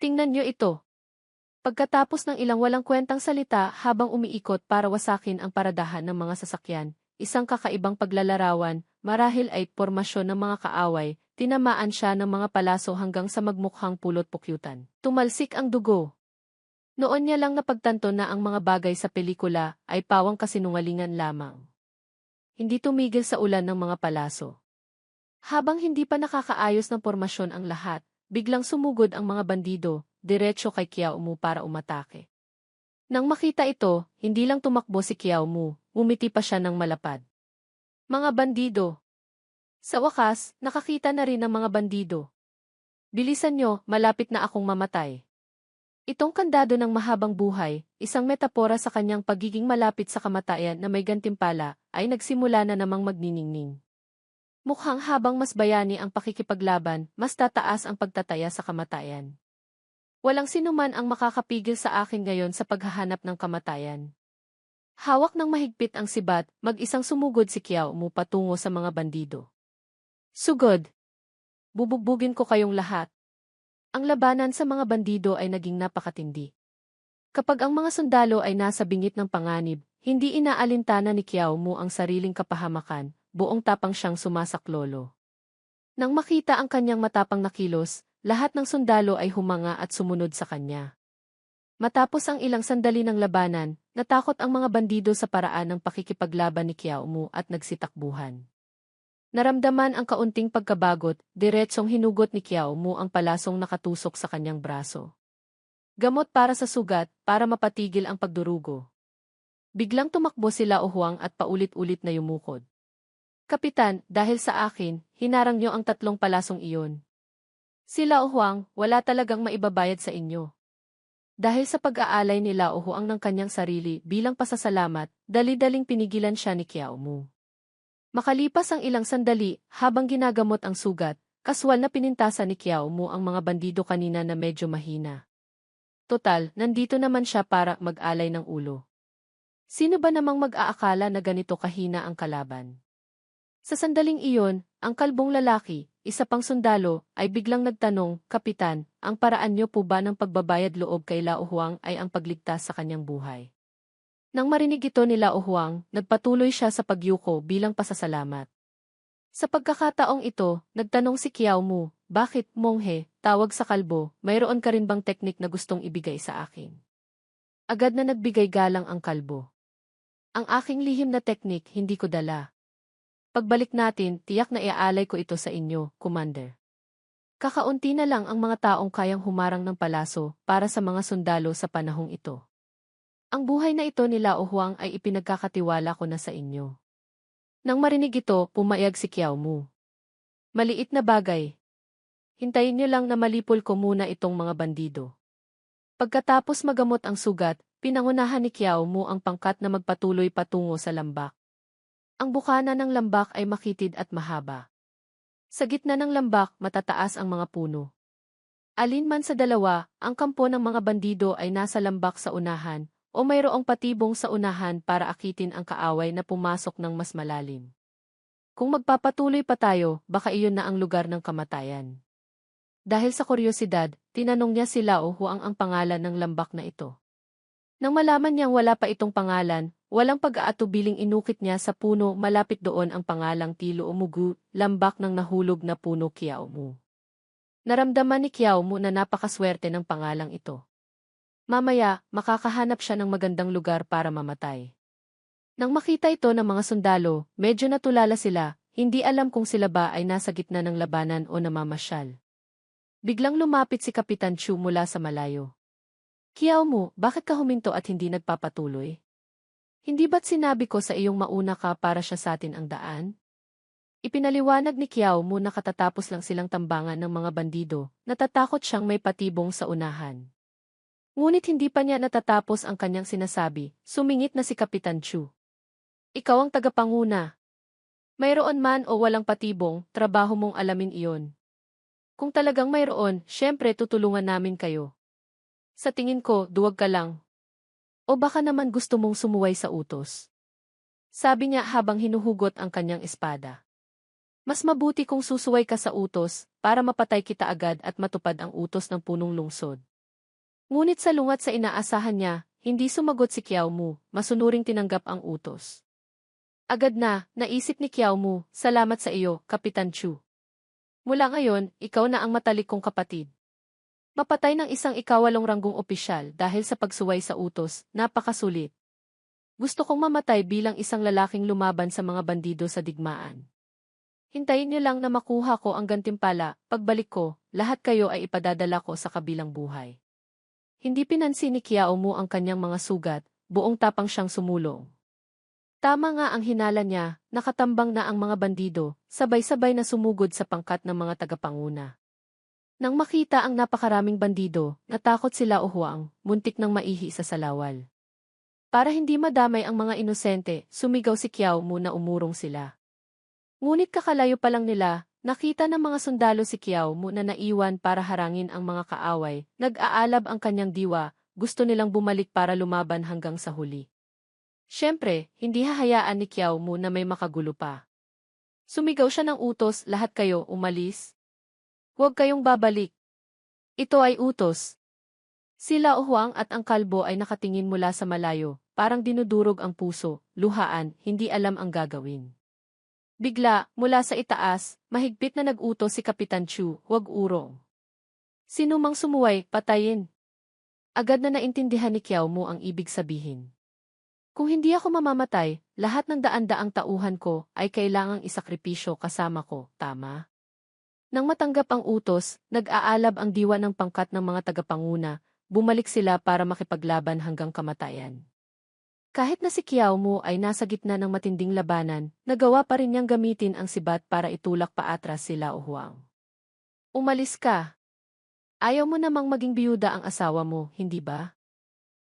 Tingnan niyo ito. Pagkatapos ng ilang walang kwentang salita habang umiikot para wasakin ang paradahan ng mga sasakyan, isang kakaibang paglalarawan, marahil ay pormasyon ng mga kaaway, tinamaan siya ng mga palaso hanggang sa magmukhang pulot-pukyutan. Tumalsik ang dugo. Noon niya lang napagtanto na ang mga bagay sa pelikula ay pawang kasinungalingan lamang. Hindi tumigil sa ulan ng mga palaso. Habang hindi pa nakakaayos ng pormasyon ang lahat, biglang sumugod ang mga bandido, diretso kay Kiao Mu para umatake. Nang makita ito, hindi lang tumakbo si Kiao Mu, umiti pa siya ng malapad. Mga bandido! Sa wakas, nakakita na rin ng mga bandido. Bilisan nyo, malapit na akong mamatay. Itong kandado ng mahabang buhay, isang metapora sa kanyang pagiging malapit sa kamatayan na may gantimpala, ay nagsimula na namang magniningning. Mukhang habang mas bayani ang pakikipaglaban, mas tataas ang pagtataya sa kamatayan. Walang sinuman ang makakapigil sa akin ngayon sa paghahanap ng kamatayan. Hawak ng mahigpit ang sibat, mag-isang sumugod si Kiao Mu patungo sa mga bandido. Sugod! Bubugbugin ko kayong lahat. Ang labanan sa mga bandido ay naging napakatindi. Kapag ang mga sundalo ay nasa bingit ng panganib, hindi inaalintana ni Kiao Mu ang sariling kapahamakan, buong tapang siyang sumasaklolo. Nang makita ang kanyang matapang na kilos, lahat ng sundalo ay humanga at sumunod sa kanya. Matapos ang ilang sandali ng labanan, natakot ang mga bandido sa paraan ng pakikipaglaban ni Kiao Mu at nagsitakbuhan. Naramdaman ang kaunting pagkabagot, diretsong hinugot ni Kiao Mu ang palasong nakatusok sa kanyang braso. Gamot para sa sugat, para mapatigil ang pagdurugo. Biglang tumakbo sila o Huang at paulit-ulit na yumukod. Kapitan, dahil sa akin, hinarang niyo ang 3 palasong iyon. Sila o Huang, wala talagang maibabayad sa inyo. Dahil sa pag-aalay nila o Huang ng kanyang sarili bilang pasasalamat, dali-daling pinigilan siya ni Kiao Mu. Makalipas ang ilang sandali, habang ginagamot ang sugat, kaswal na pinintasan ni Kiao Mu ang mga bandido kanina na medyo mahina. Total, nandito naman siya para mag-alay ng ulo. Sino ba namang mag-aakala na ganito kahina ang kalaban? Sa sandaling iyon, ang kalbong lalaki, isa pang sundalo, ay biglang nagtanong, Kapitan, ang paraan niyo po ba ng pagbabayad loob kay Lao Huang ay ang pagligtas sa kanyang buhay? Nang marinig ito ni Lao Huang, nagpatuloy siya sa pagyuko bilang pasasalamat. Sa pagkakataong ito, nagtanong si Kiao Mu, bakit, monghe, tawag sa kalbo, mayroon ka rin bang teknik na gustong ibigay sa akin? Agad na nagbigay galang ang kalbo. Ang aking lihim na teknik hindi ko dala. Pagbalik natin, tiyak na iaalay ko ito sa inyo, Commander. Kakaunti na lang ang mga taong kayang humarang ng palaso para sa mga sundalo sa panahong ito. Ang buhay na ito ni Lao Huang ay ipinagkakatiwala ko na sa inyo. Nang marinig ito, pumayag si Kiao Mu. Maliit na bagay. Hintayin niyo lang na malipol ko muna itong mga bandido. Pagkatapos magamot ang sugat, pinangunahan ni Kiao Mu ang pangkat na magpatuloy patungo sa lambak. Ang bukana ng lambak ay makitid at mahaba. Sa gitna ng lambak, matataas ang mga puno. Alinman sa dalawa, ang kampo ng mga bandido ay nasa lambak sa unahan, o mayroong patibong sa unahan para akitin ang kaaway na pumasok ng mas malalim. Kung magpapatuloy pa tayo, baka iyon na ang lugar ng kamatayan. Dahil sa kuryosidad, tinanong niya si Lao Huang ang pangalan ng lambak na ito. Nang malaman niyang wala pa itong pangalan, walang pag-aatubiling inukit niya sa puno malapit doon ang pangalang Tilo Umugu, lambak ng nahulog na puno Kiao Mu. Naramdaman ni Kiao Mu na napakaswerte ng pangalang ito. Mamaya, makakahanap siya ng magandang lugar para mamatay. Nang makita ito ng mga sundalo, medyo natulala sila, hindi alam kung sila ba ay nasa gitna ng labanan o namamasyal. Biglang lumapit si Kapitan Chu mula sa malayo. Kiao mo, bakit ka huminto at hindi nagpapatuloy? Hindi ba't sinabi ko sa iyong mauna ka para siya sa atin ang daan? Ipinaliwanag ni Kiao Mu na katatapos lang silang tambangan ng mga bandido, natatakot siyang may patibong sa unahan. Ngunit hindi pa niya natatapos ang kanyang sinasabi, sumingit na si Kapitan Chu. Ikaw ang tagapanguna. Mayroon man o walang patibong, trabaho mong alamin iyon. Kung talagang mayroon, syempre tutulungan namin kayo. Sa tingin ko, duwag ka lang. O baka naman gusto mong sumuway sa utos. Sabi niya habang hinuhugot ang kanyang espada. Mas mabuti kung susuway ka sa utos, para mapatay kita agad at matupad ang utos ng punong lungsod. Ngunit salungat sa inaasahan niya, hindi sumagot si Kiao Mu, masunuring tinanggap ang utos. Agad na, naisip ni Kiao Mu, salamat sa iyo, Kapitan Chu. Mula ngayon, ikaw na ang matalik kong kapatid. Mapatay ng isang ikawalong ranggong opisyal dahil sa pagsuway sa utos, napakasulit. Gusto kong mamatay bilang isang lalaking lumaban sa mga bandido sa digmaan. Hintayin niyo lang na makuha ko ang gantimpala, pagbalik ko, lahat kayo ay ipadadala ko sa kabilang buhay. Hindi pinansin ni Kiao Mu ang kanyang mga sugat, buong tapang siyang sumulong. Tama nga ang hinala niya, nakatambang na ang mga bandido, sabay-sabay na sumugod sa pangkat ng mga tagapanguna. Nang makita ang napakaraming bandido, natakot sila o huwang, muntik nang maihi sa salawal. Para hindi madamay ang mga inosente, sumigaw si Kiao Mu na umurong sila. Ngunit kakalayo pa lang nila, nakita ng mga sundalo si Kiao Mu na naiwan para harangin ang mga kaaway, nag-aalab ang kanyang diwa, gusto nilang bumalik para lumaban hanggang sa huli. Siyempre, hindi hahayaan ni Kiao Mu na may makagulo pa. Sumigaw siya ng utos, lahat kayo, umalis. Huwag kayong babalik. Ito ay utos. Sila Huang at ang kalbo ay nakatingin mula sa malayo, parang dinudurog ang puso, luhaan, hindi alam ang gagawin. Bigla, mula sa itaas, mahigpit na nag-utos si Kapitan Chu, huwag urong. Sino mang sumuway, patayin. Agad na naintindihan ni Kiao Mu ang ibig sabihin. Kung hindi ako mamamatay, lahat ng daan-daang tauhan ko ay kailangang isakripisyo kasama ko, tama? Nang matanggap ang utos, nag-aalab ang diwa ng pangkat ng mga tagapanguna, bumalik sila para makipaglaban hanggang kamatayan. Kahit na si Kiao Mu ay nasa gitna ng matinding labanan, nagawa pa rin niyang gamitin ang sibat para itulak paatras sila Huang. Umalis ka. Ayaw mo namang maging biyuda ang asawa mo, hindi ba?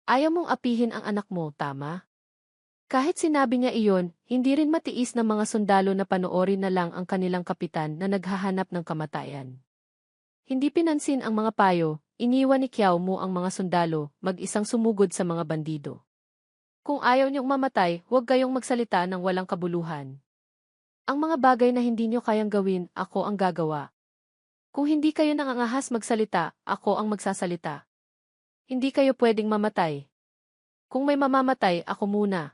Ayaw mong apihin ang anak mo, tama? Kahit sinabi niya iyon, hindi rin matiis ng mga sundalo na panoorin na lang ang kanilang kapitan na naghahanap ng kamatayan. Hindi pinansin ang mga payo, iniwan ni Kiao Mu ang mga sundalo, mag-isang sumugod sa mga bandido. Kung ayaw niyong mamatay, huwag kayong magsalita ng walang kabuluhan. Ang mga bagay na hindi niyo kayang gawin, ako ang gagawa. Kung hindi kayo nangangahas magsalita, ako ang magsasalita. Hindi kayo pwedeng mamatay. Kung may mamamatay, ako muna.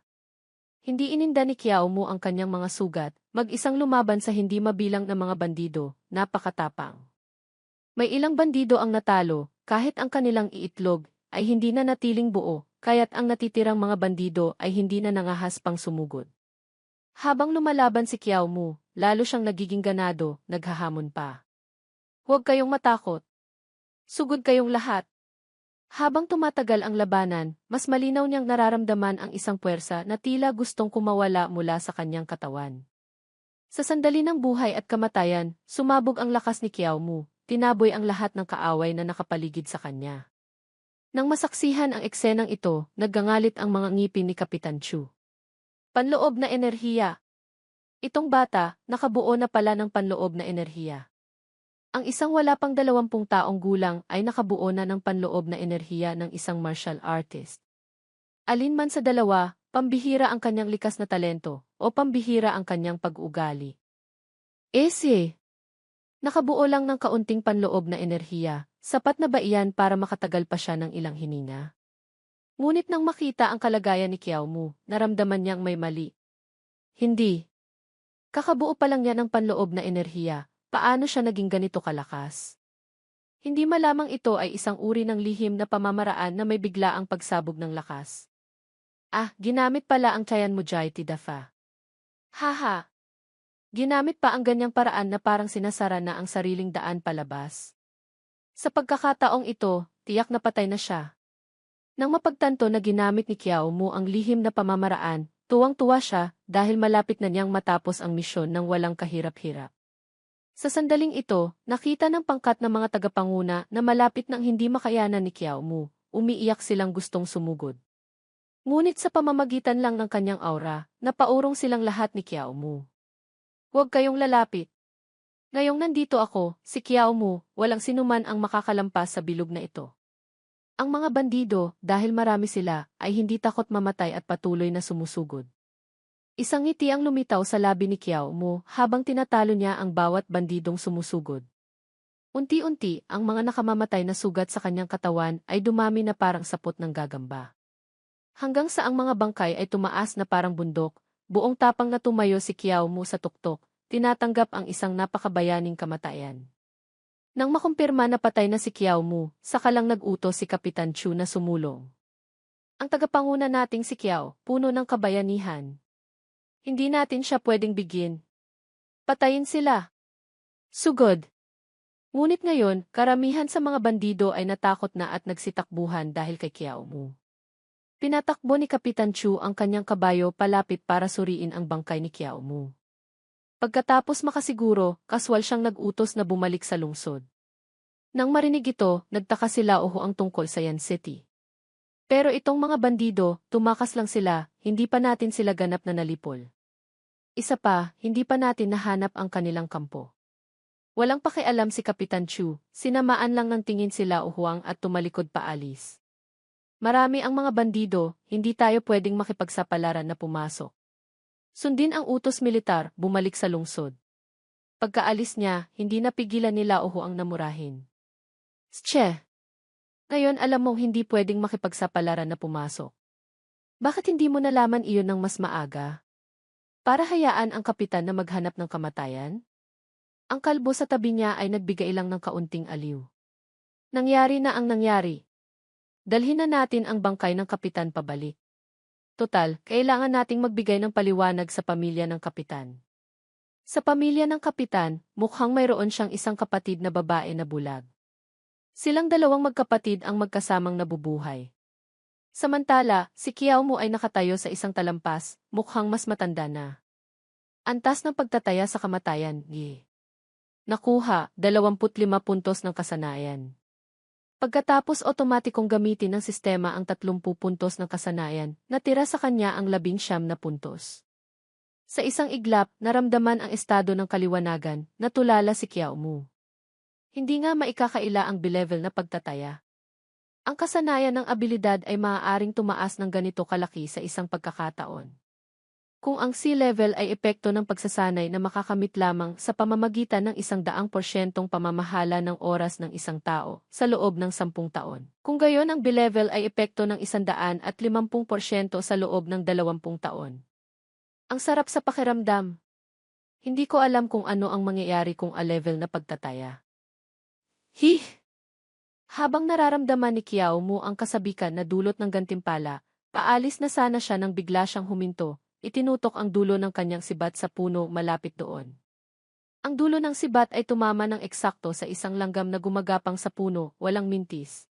Hindi ininda ni Kiao Mu ang kanyang mga sugat, mag-isang lumaban sa hindi mabilang na mga bandido, napakatapang. May ilang bandido ang natalo, kahit ang kanilang iitlog, ay hindi na natiling buo, kaya't ang natitirang mga bandido ay hindi na nangahas pang sumugod. Habang lumalaban si Kiao Mu, lalo siyang nagiging ganado, naghahamon pa. Huwag kayong matakot. Sugod kayong lahat. Habang tumatagal ang labanan, mas malinaw niyang nararamdaman ang isang puwersa na tila gustong kumawala mula sa kanyang katawan. Sa sandali ng buhay at kamatayan, sumabog ang lakas ni Kiao Mu, tinaboy ang lahat ng kaaway na nakapaligid sa kanya. Nang masaksihan ang eksenang ito, naggangalit ang mga ngipin ni Kapitan Chu. Panloob na enerhiya. Itong bata, nakabuo na pala ng panloob na enerhiya. Ang isang wala pang 20 taong gulang ay nakabuo na ng panloob na enerhiya ng isang martial artist. Alinman sa dalawa, pambihira ang kanyang likas na talento, o pambihira ang kanyang pag-uugali. Nakabuo lang ng kaunting panloob na enerhiya, sapat na ba iyan para makatagal pa siya ng ilang hininga? Ngunit nang makita ang kalagayan ni Kiao Mu, naramdaman niyang may mali. Hindi. Kakabuo pa lang niya ng panloob na enerhiya. Paano siya naging ganito kalakas? Hindi malamang ito ay isang uri ng lihim na pamamaraan na may biglaang pagsabog ng lakas. Ah, ginamit pala ang tiyan mo, Jaiti Dafa. Haha. Ginamit pa ang ganyang paraan na parang sinasara na ang sariling daan palabas. Sa pagkakataong ito, tiyak na patay na siya. Nang mapagtanto na ginamit ni Kiao Mu ang lihim na pamamaraan, tuwang-tuwa siya dahil malapit na niyang matapos ang misyon ng walang kahirap-hirap. Sa sandaling ito, nakita ng pangkat ng mga tagapanguna na malapit nang hindi makayanan ni Kiao Mu, umiiyak silang gustong sumugod. Ngunit sa pamamagitan lang ng kanyang aura, napaurong silang lahat ni Kiao Mu. Huwag kayong lalapit. Ngayong nandito ako, si Kiao Mu, walang sinuman ang makakalampas sa bilog na ito. Ang mga bandido, dahil marami sila, ay hindi takot mamatay at patuloy na sumusugod. Isang ngiti ang lumitaw sa labi ni Kiao Mu habang tinatalo niya ang bawat bandidong sumusugod. Unti-unti, ang mga nakamamatay na sugat sa kanyang katawan ay dumami na parang sapot ng gagamba. Hanggang sa ang mga bangkay ay tumaas na parang bundok, buong tapang na tumayo si Kiao Mu sa tuktok, tinatanggap ang isang napakabayaning kamatayan. Nang makumpirma na patay na si Kiao Mu, saka lang nag-utos si Kapitan Chu na sumulong. Ang tagapanguna nating si Kiao, puno ng kabayanihan. Hindi natin siya pwedeng bigyan. Patayin sila. Sugod. Ngunit ngayon, karamihan sa mga bandido ay natakot na at nagsitakbuhan dahil kay Kiao Mu. Pinatakbo ni Kapitan Chu ang kanyang kabayo palapit para suriin ang bangkay ni Kiao Mu. Pagkatapos makasiguro, kaswal siyang nag-utos na bumalik sa lungsod. Nang marinig ito, nagtaka sila ang tungkol sa Yan City. Pero itong mga bandido, tumakas lang sila, hindi pa natin sila ganap na nalipol. Isa pa, hindi pa natin nahanap ang kanilang kampo. Walang pakialam si Kapitan Chu, sinamaan lang ng tingin sila uhuang at tumalikod paalis. Marami ang mga bandido, hindi tayo pwedeng makipagsapalaran na pumasok. Sundin ang utos militar, bumalik sa lungsod. Pagkaalis niya, hindi napigilan nila ang namurahin. Tske! Ngayon alam mong hindi pwedeng makipagsapalaran na pumasok. Bakit hindi mo nalaman iyon ng mas maaga? Para hayaan ang kapitan na maghanap ng kamatayan? Ang kalbo sa tabi niya ay nagbigay lang ng kaunting aliw. Nangyari na ang nangyari. Dalhin na natin ang bangkay ng kapitan pabalik. Total, kailangan nating magbigay ng paliwanag sa pamilya ng kapitan. Sa pamilya ng kapitan, mukhang mayroon siyang isang kapatid na babae na bulag. Silang dalawang magkapatid ang magkasamang nabubuhay. Samantala, si Kiao Mu ay nakatayo sa isang talampas, mukhang mas matanda na. Antas ng pagtataya sa kamatayan, Nakuha, 25 puntos ng kasanayan. Pagkatapos otomatikong gamitin ng sistema ang 30 puntos ng kasanayan, natira sa kanya ang 19 na puntos. Sa isang iglap, naramdaman ang estado ng kaliwanagan, natulala si Kiao Mu. Hindi nga maikakaila ang bilevel na pagtataya. Ang kasanayan ng abilidad ay maaaring tumaas ng ganito kalaki sa isang pagkakataon. Kung ang C-level ay epekto ng pagsasanay na makakamit lamang sa pamamagitan ng 100% pamamahala ng oras ng isang tao sa loob ng 10 taon. Kung gayon ang B-level ay epekto ng 150% sa loob ng 20 taon. Ang sarap sa pakiramdam. Hindi ko alam kung ano ang mangyayari kung A-level na pagtataya. Habang nararamdaman ni Kiao Mu ang kasabikan na dulot ng gantimpala, paalis na sana siya nang bigla siyang huminto. Itinutok ang dulo ng kanyang sibat sa puno malapit doon. Ang dulo ng sibat ay tumama ng eksakto sa isang langgam na gumagapang sa puno, walang mintis.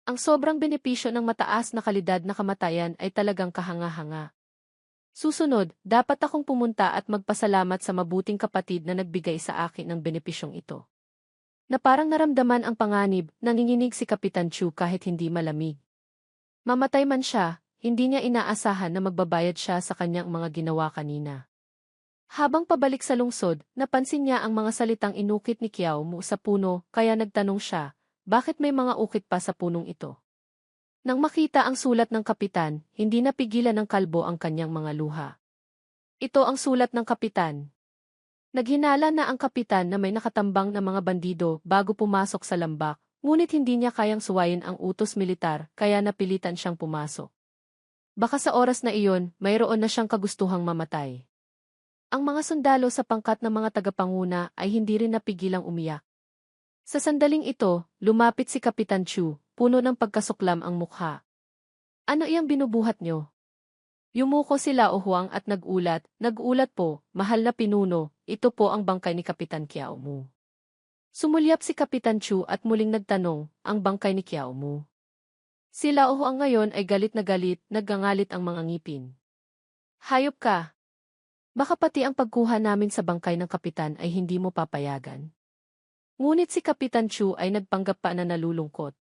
Ang sobrang benepisyo ng mataas na kalidad na kamatayan ay talagang kahanga-hanga. Susunod, dapat akong pumunta at magpasalamat sa mabuting kapatid na nagbigay sa akin ng benepisyong ito. Na parang naramdaman ang panganib, nanginginig si Kapitan Chu kahit hindi malamig. Mamatay man siya, hindi niya inaasahan na magbabayad siya sa kanyang mga ginawa kanina. Habang pabalik sa lungsod, napansin niya ang mga salitang inukit ni Kiao Mu sa puno, kaya nagtanong siya, bakit may mga ukit pa sa punong ito? Nang makita ang sulat ng kapitan, hindi napigilan ng kalbo ang kanyang mga luha. Ito ang sulat ng kapitan. Naghinala na ang kapitan na may nakatambang na mga bandido bago pumasok sa lambak, ngunit hindi niya kayang suwayin ang utos militar, kaya napilitan siyang pumasok. Baka sa oras na iyon, mayroon na siyang kagustuhang mamatay. Ang mga sundalo sa pangkat ng mga tagapanguna ay hindi rin napigilang umiyak. Sa sandaling ito, lumapit si Kapitan Chu, puno ng pagkasuklam ang mukha. Ano iyang binubuhat niyo? Yumuko sila o Huang at nagulat po, mahal na pinuno, ito po ang bangkay ni Kapitan Kiao Mu. Sumulyap si Kapitan Chu at muling nagtanong, ang bangkay ni Kiao Mu. Sila o Huang ngayon ay galit, nagangalit ang mga ngipin. Hayop ka! Baka pati ang pagkuha namin sa bangkay ng kapitan ay hindi mo papayagan. Ngunit si Kapitan Chu ay nagpanggap pa na nalulungkot.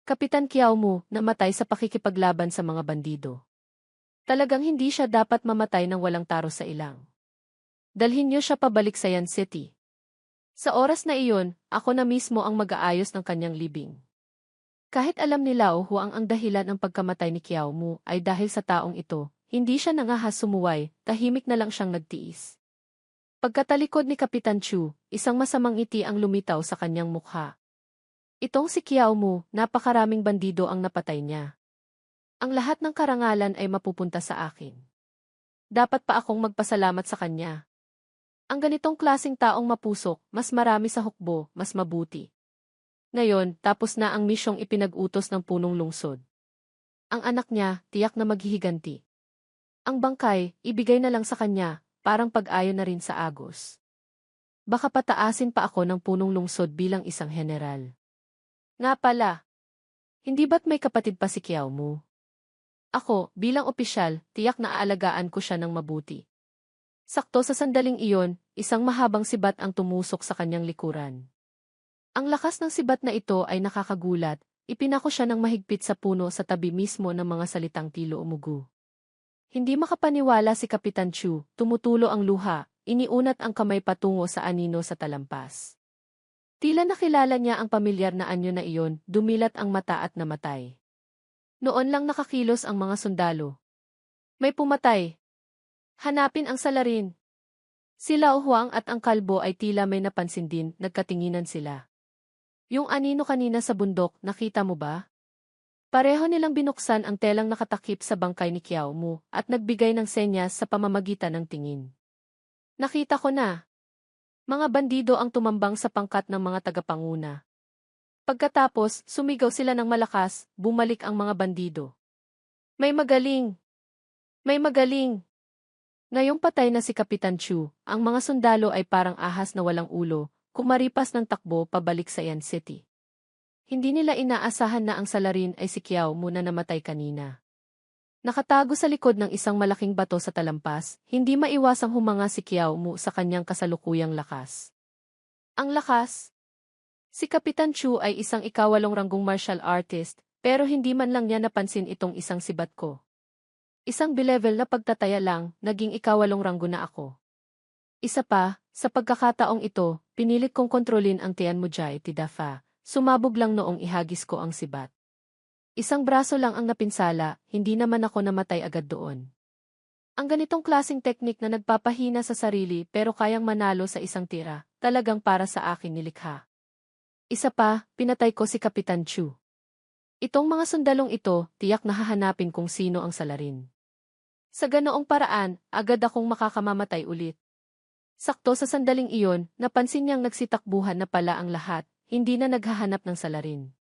Kapitan Kiao Mu namatay sa pakikipaglaban sa mga bandido. Talagang hindi siya dapat mamatay ng walang taro sa ilang. Dalhin niyo siya pabalik sa Yan City. Sa oras na iyon, ako na mismo ang mag-aayos ng kanyang libing. Kahit alam nila o Huang ang dahilan ng pagkamatay ni Kiao Mu ay dahil sa taong ito, hindi siya nangahas sumuway, tahimik na lang siyang nagtiis. Pagkatalikod ni Kapitan Chu, isang masamang ngiti ang lumitaw sa kanyang mukha. Itong si Kiao Mu, napakaraming bandido ang napatay niya. Ang lahat ng karangalan ay mapupunta sa akin. Dapat pa akong magpasalamat sa kanya. Ang ganitong klasing taong mapusok, mas marami sa hukbo, mas mabuti. Ngayon, tapos na ang misyong ipinag-utos ng punong lungsod. Ang anak niya, tiyak na maghihiganti. Ang bangkay, ibigay na lang sa kanya, parang pag-ayon na rin sa Agos. Baka pataasin pa ako ng punong lungsod bilang isang general. Nga pala, hindi ba't may kapatid pa si Kiao Mu? Ako, bilang opisyal, tiyak na aalagaan ko siya ng mabuti. Sakto sa sandaling iyon, isang mahabang sibat ang tumusok sa kanyang likuran. Ang lakas ng sibat na ito ay nakakagulat, ipinako siya ng mahigpit sa puno sa tabi mismo ng mga salitang tilo umugu. Hindi makapaniwala si Kapitan Chu, tumutulo ang luha, iniunat ang kamay patungo sa anino sa talampas. Tila nakilala niya ang pamilyar na anyo na iyon, dumilat ang mata at namatay. Noon lang nakakilos ang mga sundalo. May pumatay. Hanapin ang salarin. Sila o Huang at ang kalbo ay tila may napansin din, nagkatinginan sila. Yung anino kanina sa bundok, nakita mo ba? Pareho nilang binuksan ang telang nakatakip sa bangkay ni Kiao Mu at nagbigay ng senyas sa pamamagitan ng tingin. Nakita ko na. Mga bandido ang tumambang sa pangkat ng mga tagapanguna. Pagkatapos, sumigaw sila ng malakas, bumalik ang mga bandido. May magaling! May magaling! Ngayong patay na si Kapitan Chu, ang mga sundalo ay parang ahas na walang ulo, kumaripas ng takbo pabalik sa Yan City. Hindi nila inaasahan na ang salarin ay si Kiao Mu na namatay kanina. Nakatago sa likod ng isang malaking bato sa talampas, hindi maiwasang humanga si Kiao Mu sa kanyang kasalukuyang lakas. Ang lakas! Si Kapitan Chu ay isang ikawalong ranggong martial artist, pero hindi man lang niya napansin itong isang sibat ko. Isang bilevel na pagtataya lang, naging ikawalong ranggo na ako. Isa pa, sa pagkakataong ito, pinilit kong kontrolin ang Tianmujay Tidafa, sumabog lang noong ihagis ko ang sibat. Isang braso lang ang napinsala, hindi naman ako namatay agad doon. Ang ganitong klasing teknik na nagpapahina sa sarili pero kayang manalo sa isang tira, talagang para sa akin nilikha. Isa pa, pinatay ko si Kapitan Chu. Itong mga sundalong ito, tiyak na hahanapin kung sino ang salarin. Sa ganoong paraan, agad akong makakamamatay ulit. Sakto sa sandaling iyon, napansin niyang nagsitakbuhan na pala ang lahat, hindi na naghahanap ng salarin.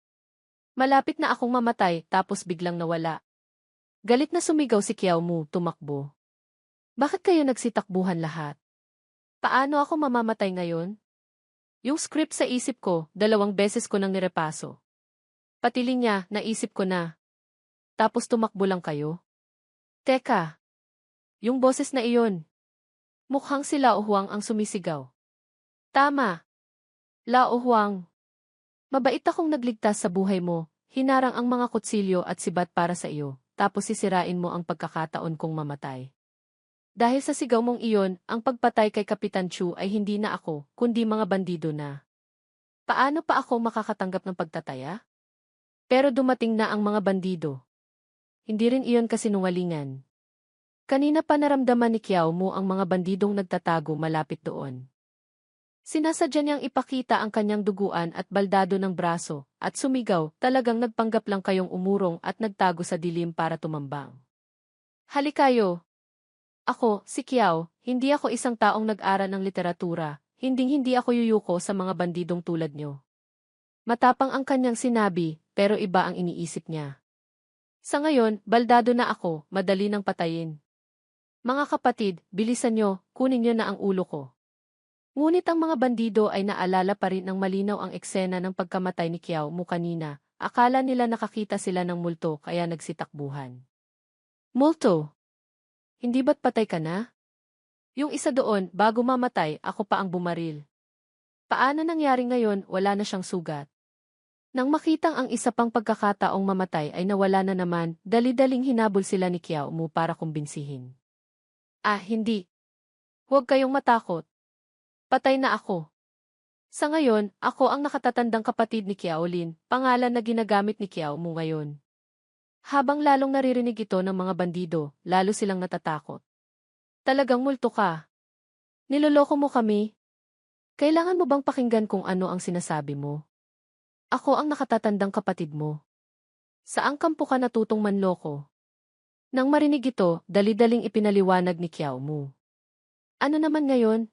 Malapit na akong mamatay tapos biglang nawala. Galit na sumigaw si Kiao Mu, tumakbo. Bakit kayo nagsitakbuhan lahat? Paano ako mamamatay ngayon? Yung script sa isip ko, 2 beses ko nang nirepaso. Pati linya, naisip ko na. Tapos tumakbo lang kayo? Teka. Yung boses na iyon. Mukhang si Lao Huang ang sumisigaw. Tama. Lao Huang. Mabait akong nagligtas sa buhay mo, hinarang ang mga kutsilyo at sibat para sa iyo, tapos sisirain mo ang pagkakataon kong mamatay. Dahil sa sigaw mong iyon, ang pagpatay kay Kapitan Chu ay hindi na ako, kundi mga bandido na. Paano pa ako makakatanggap ng pagtataya? Pero dumating na ang mga bandido. Hindi rin iyon kasinungalingan. Kanina pa naramdaman ni Kiao Mu ang mga bandidong nagtatago malapit doon. Sinasadya niyang ipakita ang kanyang duguan at baldado ng braso, at sumigaw, talagang nagpanggap lang kayong umurong at nagtago sa dilim para tumambang. Halikayo! Ako, si Kiao, hindi ako isang taong nag-aral ng literatura, hindi ako yuyuko sa mga bandidong tulad nyo. Matapang ang kanyang sinabi, pero iba ang iniisip niya. Sa ngayon, baldado na ako, madali nang patayin. Mga kapatid, bilisan nyo, kunin nyo na ang ulo ko. Ngunit ang mga bandido ay naalala pa rin ng malinaw ang eksena ng pagkamatay ni Kiao Mu kanina. Akala nila nakakita sila ng multo kaya nagsitakbuhan. Multo? Hindi ba't patay ka na? Yung isa doon, bago mamatay, ako pa ang bumaril. Paano nangyari ngayon, wala na siyang sugat? Nang makitang ang isa pang pagkakataong mamatay ay nawala na naman, dali-daling hinabol sila ni Kiao Mu para kumbinsihin. Ah, hindi. Huwag kayong matakot. Patay na ako. Sa ngayon, ako ang nakatatandang kapatid ni Kiaolin, pangalan na ginagamit ni Kiao Mu ngayon. Habang lalong naririnig ito ng mga bandido, lalo silang natatakot. Talagang multo ka. Niloloko mo kami. Kailangan mo bang pakinggan kung ano ang sinasabi mo? Ako ang nakatatandang kapatid mo. Saang kampo ka natutong manloko? Nang marinig ito, dali-daling ipinaliwanag ni Kiao Mu. Ano naman ngayon?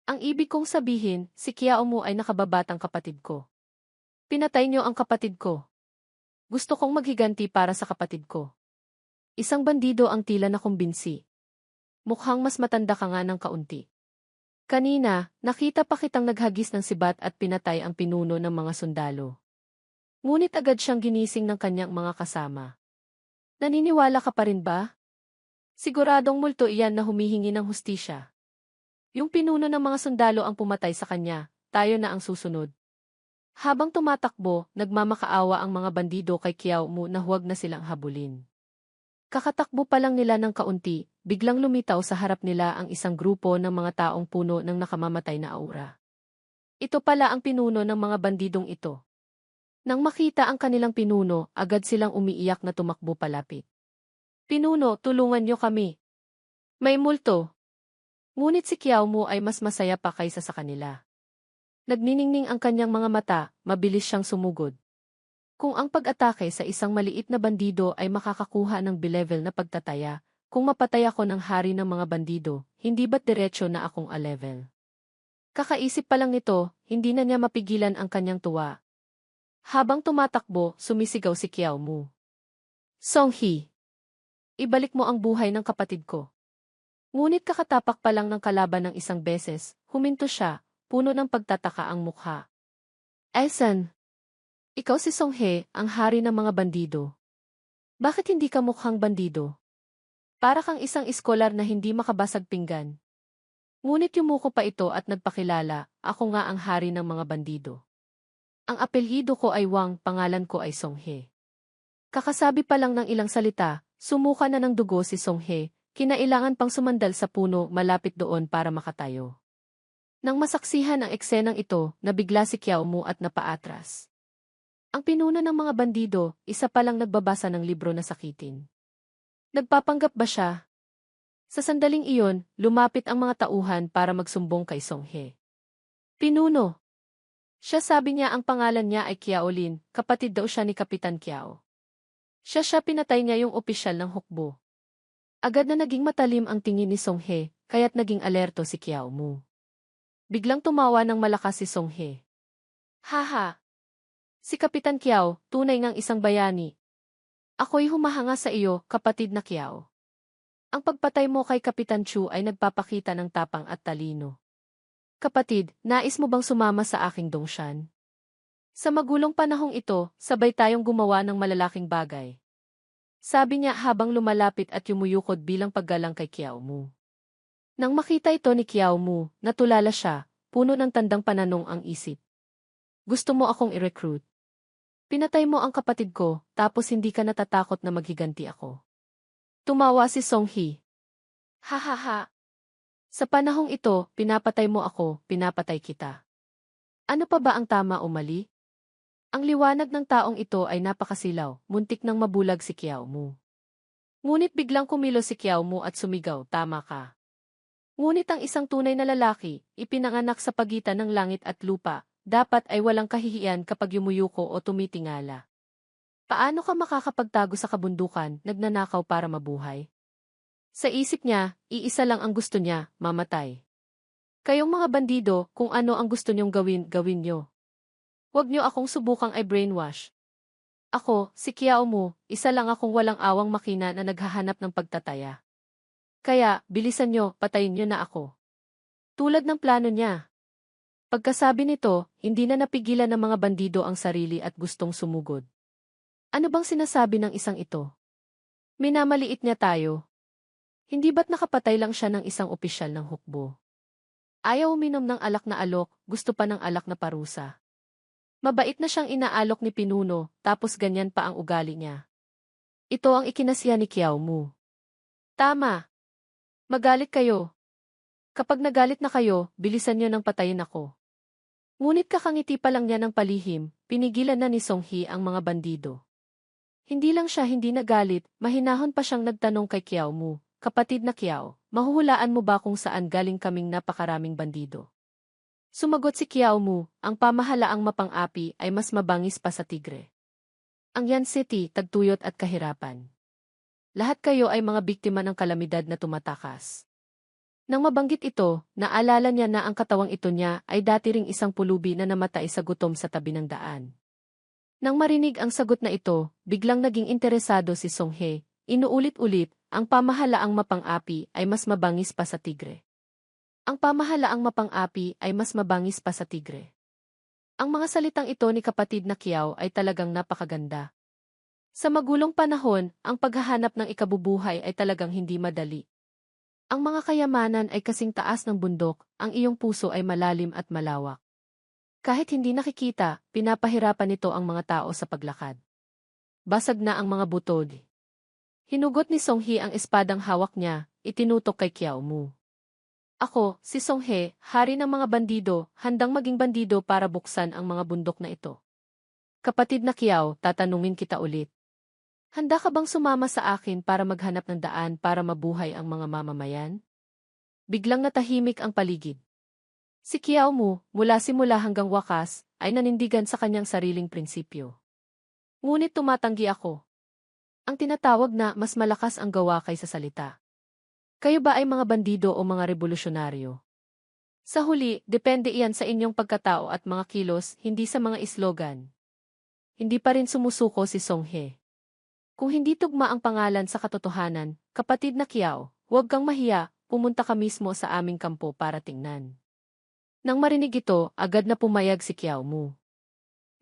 Ang ibig kong sabihin, si Kiao Mu ay nakababatang kapatid ko. Pinatay niyo ang kapatid ko. Gusto kong maghiganti para sa kapatid ko. Isang bandido ang tila na kumbinsi. Mukhang mas matanda ka nga ng kaunti. Kanina, nakita pa kitang naghagis ng sibat at pinatay ang pinuno ng mga sundalo. Ngunit agad siyang ginising ng kanyang mga kasama. Naniniwala ka pa rin ba? Siguradong multo iyan na humihingi ng hustisya. Yung pinuno ng mga sundalo ang pumatay sa kanya, tayo na ang susunod. Habang tumatakbo, nagmamakaawa ang mga bandido kay Kiao Mu na huwag na silang habulin. Kakatakbo pa lang nila ng kaunti, biglang lumitaw sa harap nila ang isang grupo ng mga taong puno ng nakamamatay na aura. Ito pala ang pinuno ng mga bandidong ito. Nang makita ang kanilang pinuno, agad silang umiiyak na tumakbo palapit. Pinuno, tulungan niyo kami. May multo. Ngunit si Kiao Mu ay mas masaya pa kaysa sa kanila. Nagniningning ang kanyang mga mata, mabilis siyang sumugod. Kung ang pag-atake sa isang maliit na bandido ay makakakuha ng B-level na pagtataya, kung mapatay ako ng hari ng mga bandido, hindi ba't diretsyo na akong A-level? Kakaisip pa lang nito, hindi na niya mapigilan ang kanyang tuwa. Habang tumatakbo, sumisigaw si Kiao Mu. Songhee, ibalik mo ang buhay ng kapatid ko. Ngunit kakatapak pa lang ng kalaban ng isang beses, huminto siya, puno ng pagtataka ang mukha. Esan, ikaw si Songhee, ang hari ng mga bandido. Bakit hindi ka mukhang bandido? Para kang isang iskolar na hindi makabasag pinggan. Ngunit yumuko pa ito at nagpakilala, ako nga ang hari ng mga bandido. Ang apelyido ko ay Wang, pangalan ko ay Songhee. Kakasabi pa lang ng ilang salita, sumuka na ng dugo si Songhee, kinailangan pang sumandal sa puno malapit doon para makatayo. Nang masaksihan ang eksenang ito, nabigla si Kiao Mu at napaatras. Ang pinuno ng mga bandido, isa pa lang nagbabasa ng libro na sakitin. Nagpapanggap ba siya? Sa sandaling iyon, lumapit ang mga tauhan para magsumbong kay Songhee. Pinuno. Siya sabi niya ang pangalan niya ay Kiaolin, kapatid daw siya ni Kapitan Kiao. Siya pinatay niya yung opisyal ng hukbo. Agad na naging matalim ang tingin ni Songhee, kaya't naging alerto si Kiao Mu. Biglang tumawa ng malakas si Songhee. Haha! Si Kapitan Kiao, tunay ngang isang bayani. Ako'y humahanga sa iyo, kapatid na Kiao. Ang pagpatay mo kay Kapitan Chu ay nagpapakita ng tapang at talino. Kapatid, nais mo bang sumama sa aking Dongshan? Sa magulong panahong ito, sabay tayong gumawa ng malalaking bagay. Sabi niya habang lumalapit at yumuyukod bilang paggalang kay Kiao Mu. Nang makita ito ni Kiao Mu, natulala siya, puno ng tandang pananong ang isip. Gusto mo akong i-recruit? Pinatay mo ang kapatid ko, tapos hindi ka natatakot na maghiganti ako. Tumawa si Songhee. Hahaha. Sa panahong ito, pinapatay mo ako, pinapatay kita. Ano pa ba ang tama o mali? Ang liwanag ng taong ito ay napakasilaw, muntik nang mabulag si Kiao Mu. Ngunit biglang kumilos si Kiao Mu at sumigaw, tama ka. Ngunit ang isang tunay na lalaki, ipinanganak sa pagitan ng langit at lupa, dapat ay walang kahihiyan kapag yumuyuko o tumitingala. Paano ka makakapagtago sa kabundukan, nagnanakaw para mabuhay? Sa isip niya, iisa lang ang gusto niya, mamatay. Kayong mga bandido, kung ano ang gusto niyong gawin, gawin niyo. Huwag niyo akong subukang i-brainwash. Ako, si Kiao Mu, isa lang akong walang awang makina na naghahanap ng pagtataya. Kaya, bilisan niyo, patayin niyo na ako. Tulad ng plano niya. Pagkasabi nito, hindi na napigilan ng mga bandido ang sarili at gustong sumugod. Ano bang sinasabi ng isang ito? Minamaliit niya tayo. Hindi ba't nakapatay lang siya ng isang opisyal ng hukbo? Ayaw uminom ng alak na alok, gusto pa ng alak na parusa. Mabait na siyang inaalok ni Pinuno, tapos ganyan pa ang ugali niya. Ito ang ikinasiya ni Kiao Mu. Tama. Magalit kayo. Kapag nagalit na kayo, bilisan niyo nang patayin ako. Ngunit kakangiti pa lang niya ng palihim, pinigilan na ni Song Hee ang mga bandido. Hindi lang siya hindi nagalit, mahinahon pa siyang nagtanong kay Kiao Mu, "Kapatid na Kiao, mahuhulaan mo ba kung saan galing kaming napakaraming bandido?" Sumagot si Kiao Mu, "Ang pamahalaang mapang-api ay mas mabangis pa sa tigre. Ang Yan City, tagtuyot at kahirapan. Lahat kayo ay mga biktima ng kalamidad na tumatakas." Nang mabanggit ito, naalala niya na ang katawang ito niya ay dati ring isang pulubi na namatay sa gutom sa tabi ng daan. Nang marinig ang sagot na ito, biglang naging interesado si Song Hee. Inuulit-ulit, ang pamahalaang mapang-api ay mas mabangis pa sa tigre. Ang pamahalaang mapang-api ay mas mabangis pa sa tigre. Ang mga salitang ito ni kapatid na Kiao ay talagang napakaganda. Sa magulong panahon, ang paghahanap ng ikabubuhay ay talagang hindi madali. Ang mga kayamanan ay kasing taas ng bundok, ang iyong puso ay malalim at malawak. Kahit hindi nakikita, pinapahirapan nito ang mga tao sa paglakad. Basag na ang mga butod. Hinugot ni Song Hee ang espadang hawak niya, itinutok kay Kiao Mu. Ako, si Song Hee, hari ng mga bandido, handang maging bandido para buksan ang mga bundok na ito. Kapatid na Kiao, tatanungin kita ulit. Handa ka bang sumama sa akin para maghanap ng daan para mabuhay ang mga mamamayan? Biglang natahimik ang paligid. Si Kiao Mu, mula simula hanggang wakas, ay nanindigan sa kanyang sariling prinsipyo. Ngunit tumatanggi ako. Ang tinatawag na mas malakas ang gawa kaysa salita. Kayo ba ay mga bandido o mga revolusyonaryo? Sa huli, depende iyan sa inyong pagkatao at mga kilos, hindi sa mga islogan. Hindi pa rin sumusuko si Song Hee. Kung hindi tugma ang pangalan sa katotohanan, kapatid na Kiao, huwag kang mahiya, pumunta ka mismo sa aming kampo para tingnan. Nang marinig ito, agad na pumayag si Kiao Mu.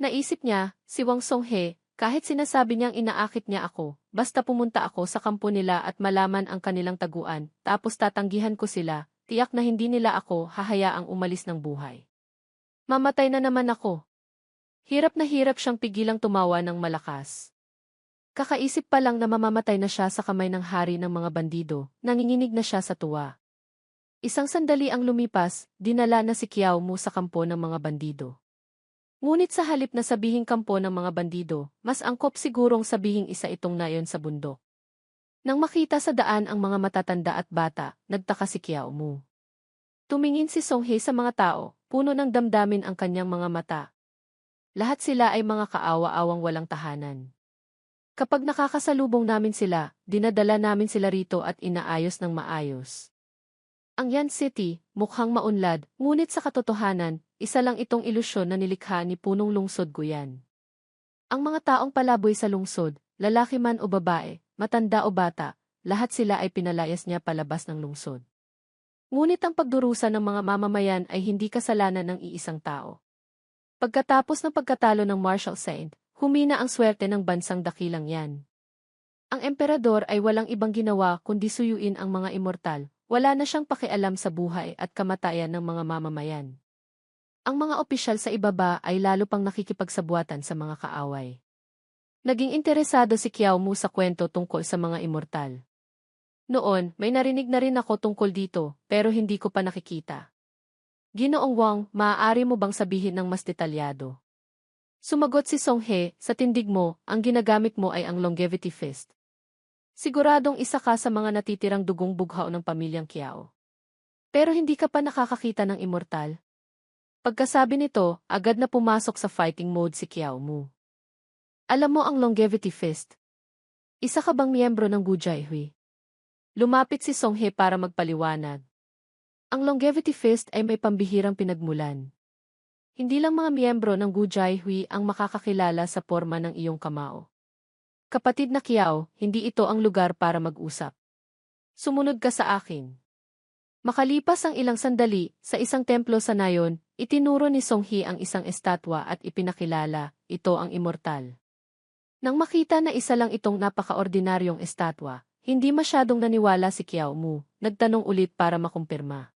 Naisip niya, si Wang Song Hee, kahit sinasabi niyang inaakit niya ako, basta pumunta ako sa kampo nila at malaman ang kanilang taguan, tapos tatanggihan ko sila, tiyak na hindi nila ako hahayaang umalis ng buhay. Mamatay na naman ako. Hirap na hirap siyang pigilang tumawa ng malakas. Kakaisip pa lang na mamamatay na siya sa kamay ng hari ng mga bandido, nanginginig na siya sa tuwa. Isang sandali ang lumipas, dinala na si Kiao Mu sa kampo ng mga bandido. Ngunit sa halip na sabihing kampo ng mga bandido, mas angkop sigurong sabihing isa itong nayon sa bundok. Nang makita sa daan ang mga matatanda at bata, nagtaka si Kiao Mu. Tumingin si Song Hee sa mga tao, puno ng damdamin ang kanyang mga mata. Lahat sila ay mga kaawa-awang walang tahanan. Kapag nakakasalubong namin sila, dinadala namin sila rito at inaayos ng maayos. Ang Yan City, mukhang maunlad, ngunit sa katotohanan, isa lang itong ilusyon na nilikha ni punong lungsod Guyan. Ang mga taong palaboy sa lungsod, lalaki man o babae, matanda o bata, lahat sila ay pinalayas niya palabas ng lungsod. Ngunit ang pagdurusa ng mga mamamayan ay hindi kasalanan ng iisang tao. Pagkatapos ng pagkatalo ng Marshal Saint, humina ang swerte ng bansang dakilang yan. Ang emperador ay walang ibang ginawa kundi suyuin ang mga immortal, wala na siyang pakialam sa buhay at kamatayan ng mga mamamayan. Ang mga opisyal sa ibaba ay lalo pang nakikipagsabuatan sa mga kaaway. Naging interesado si Kiao Mu sa kwento tungkol sa mga immortal. Noon, may narinig na rin ako tungkol dito, pero hindi ko pa nakikita. Ginoong Wang, maaari mo bang sabihin ng mas detalyado? Sumagot si Song Hee, sa tindig mo, ang ginagamit mo ay ang longevity fist. Siguradong isa ka sa mga natitirang dugong bughaw ng pamilyang Kiao. Pero hindi ka pa nakakakita ng immortal? Pagkasabi nito, agad na pumasok sa fighting mode si Kiao Mu. Alam mo ang longevity fist? Isa ka bang miyembro ng Gujai Hui? Lumapit si Song Hee para magpaliwanag. Ang longevity fist ay may pambihirang pinagmulan. Hindi lang mga miyembro ng Gujai Hui ang makakakilala sa porma ng iyong kamao. Kapatid na Kiao, hindi ito ang lugar para mag-usap. Sumunod ka sa akin. Makalipas ang ilang sandali, sa isang templo sa Nayon, itinuro ni Songhi ang isang estatwa at ipinakilala, ito ang immortal. Nang makita na isa lang itong napakaordinaryong estatwa, hindi masyadong naniwala si Kiao Mu, nagtanong ulit para makumpirma.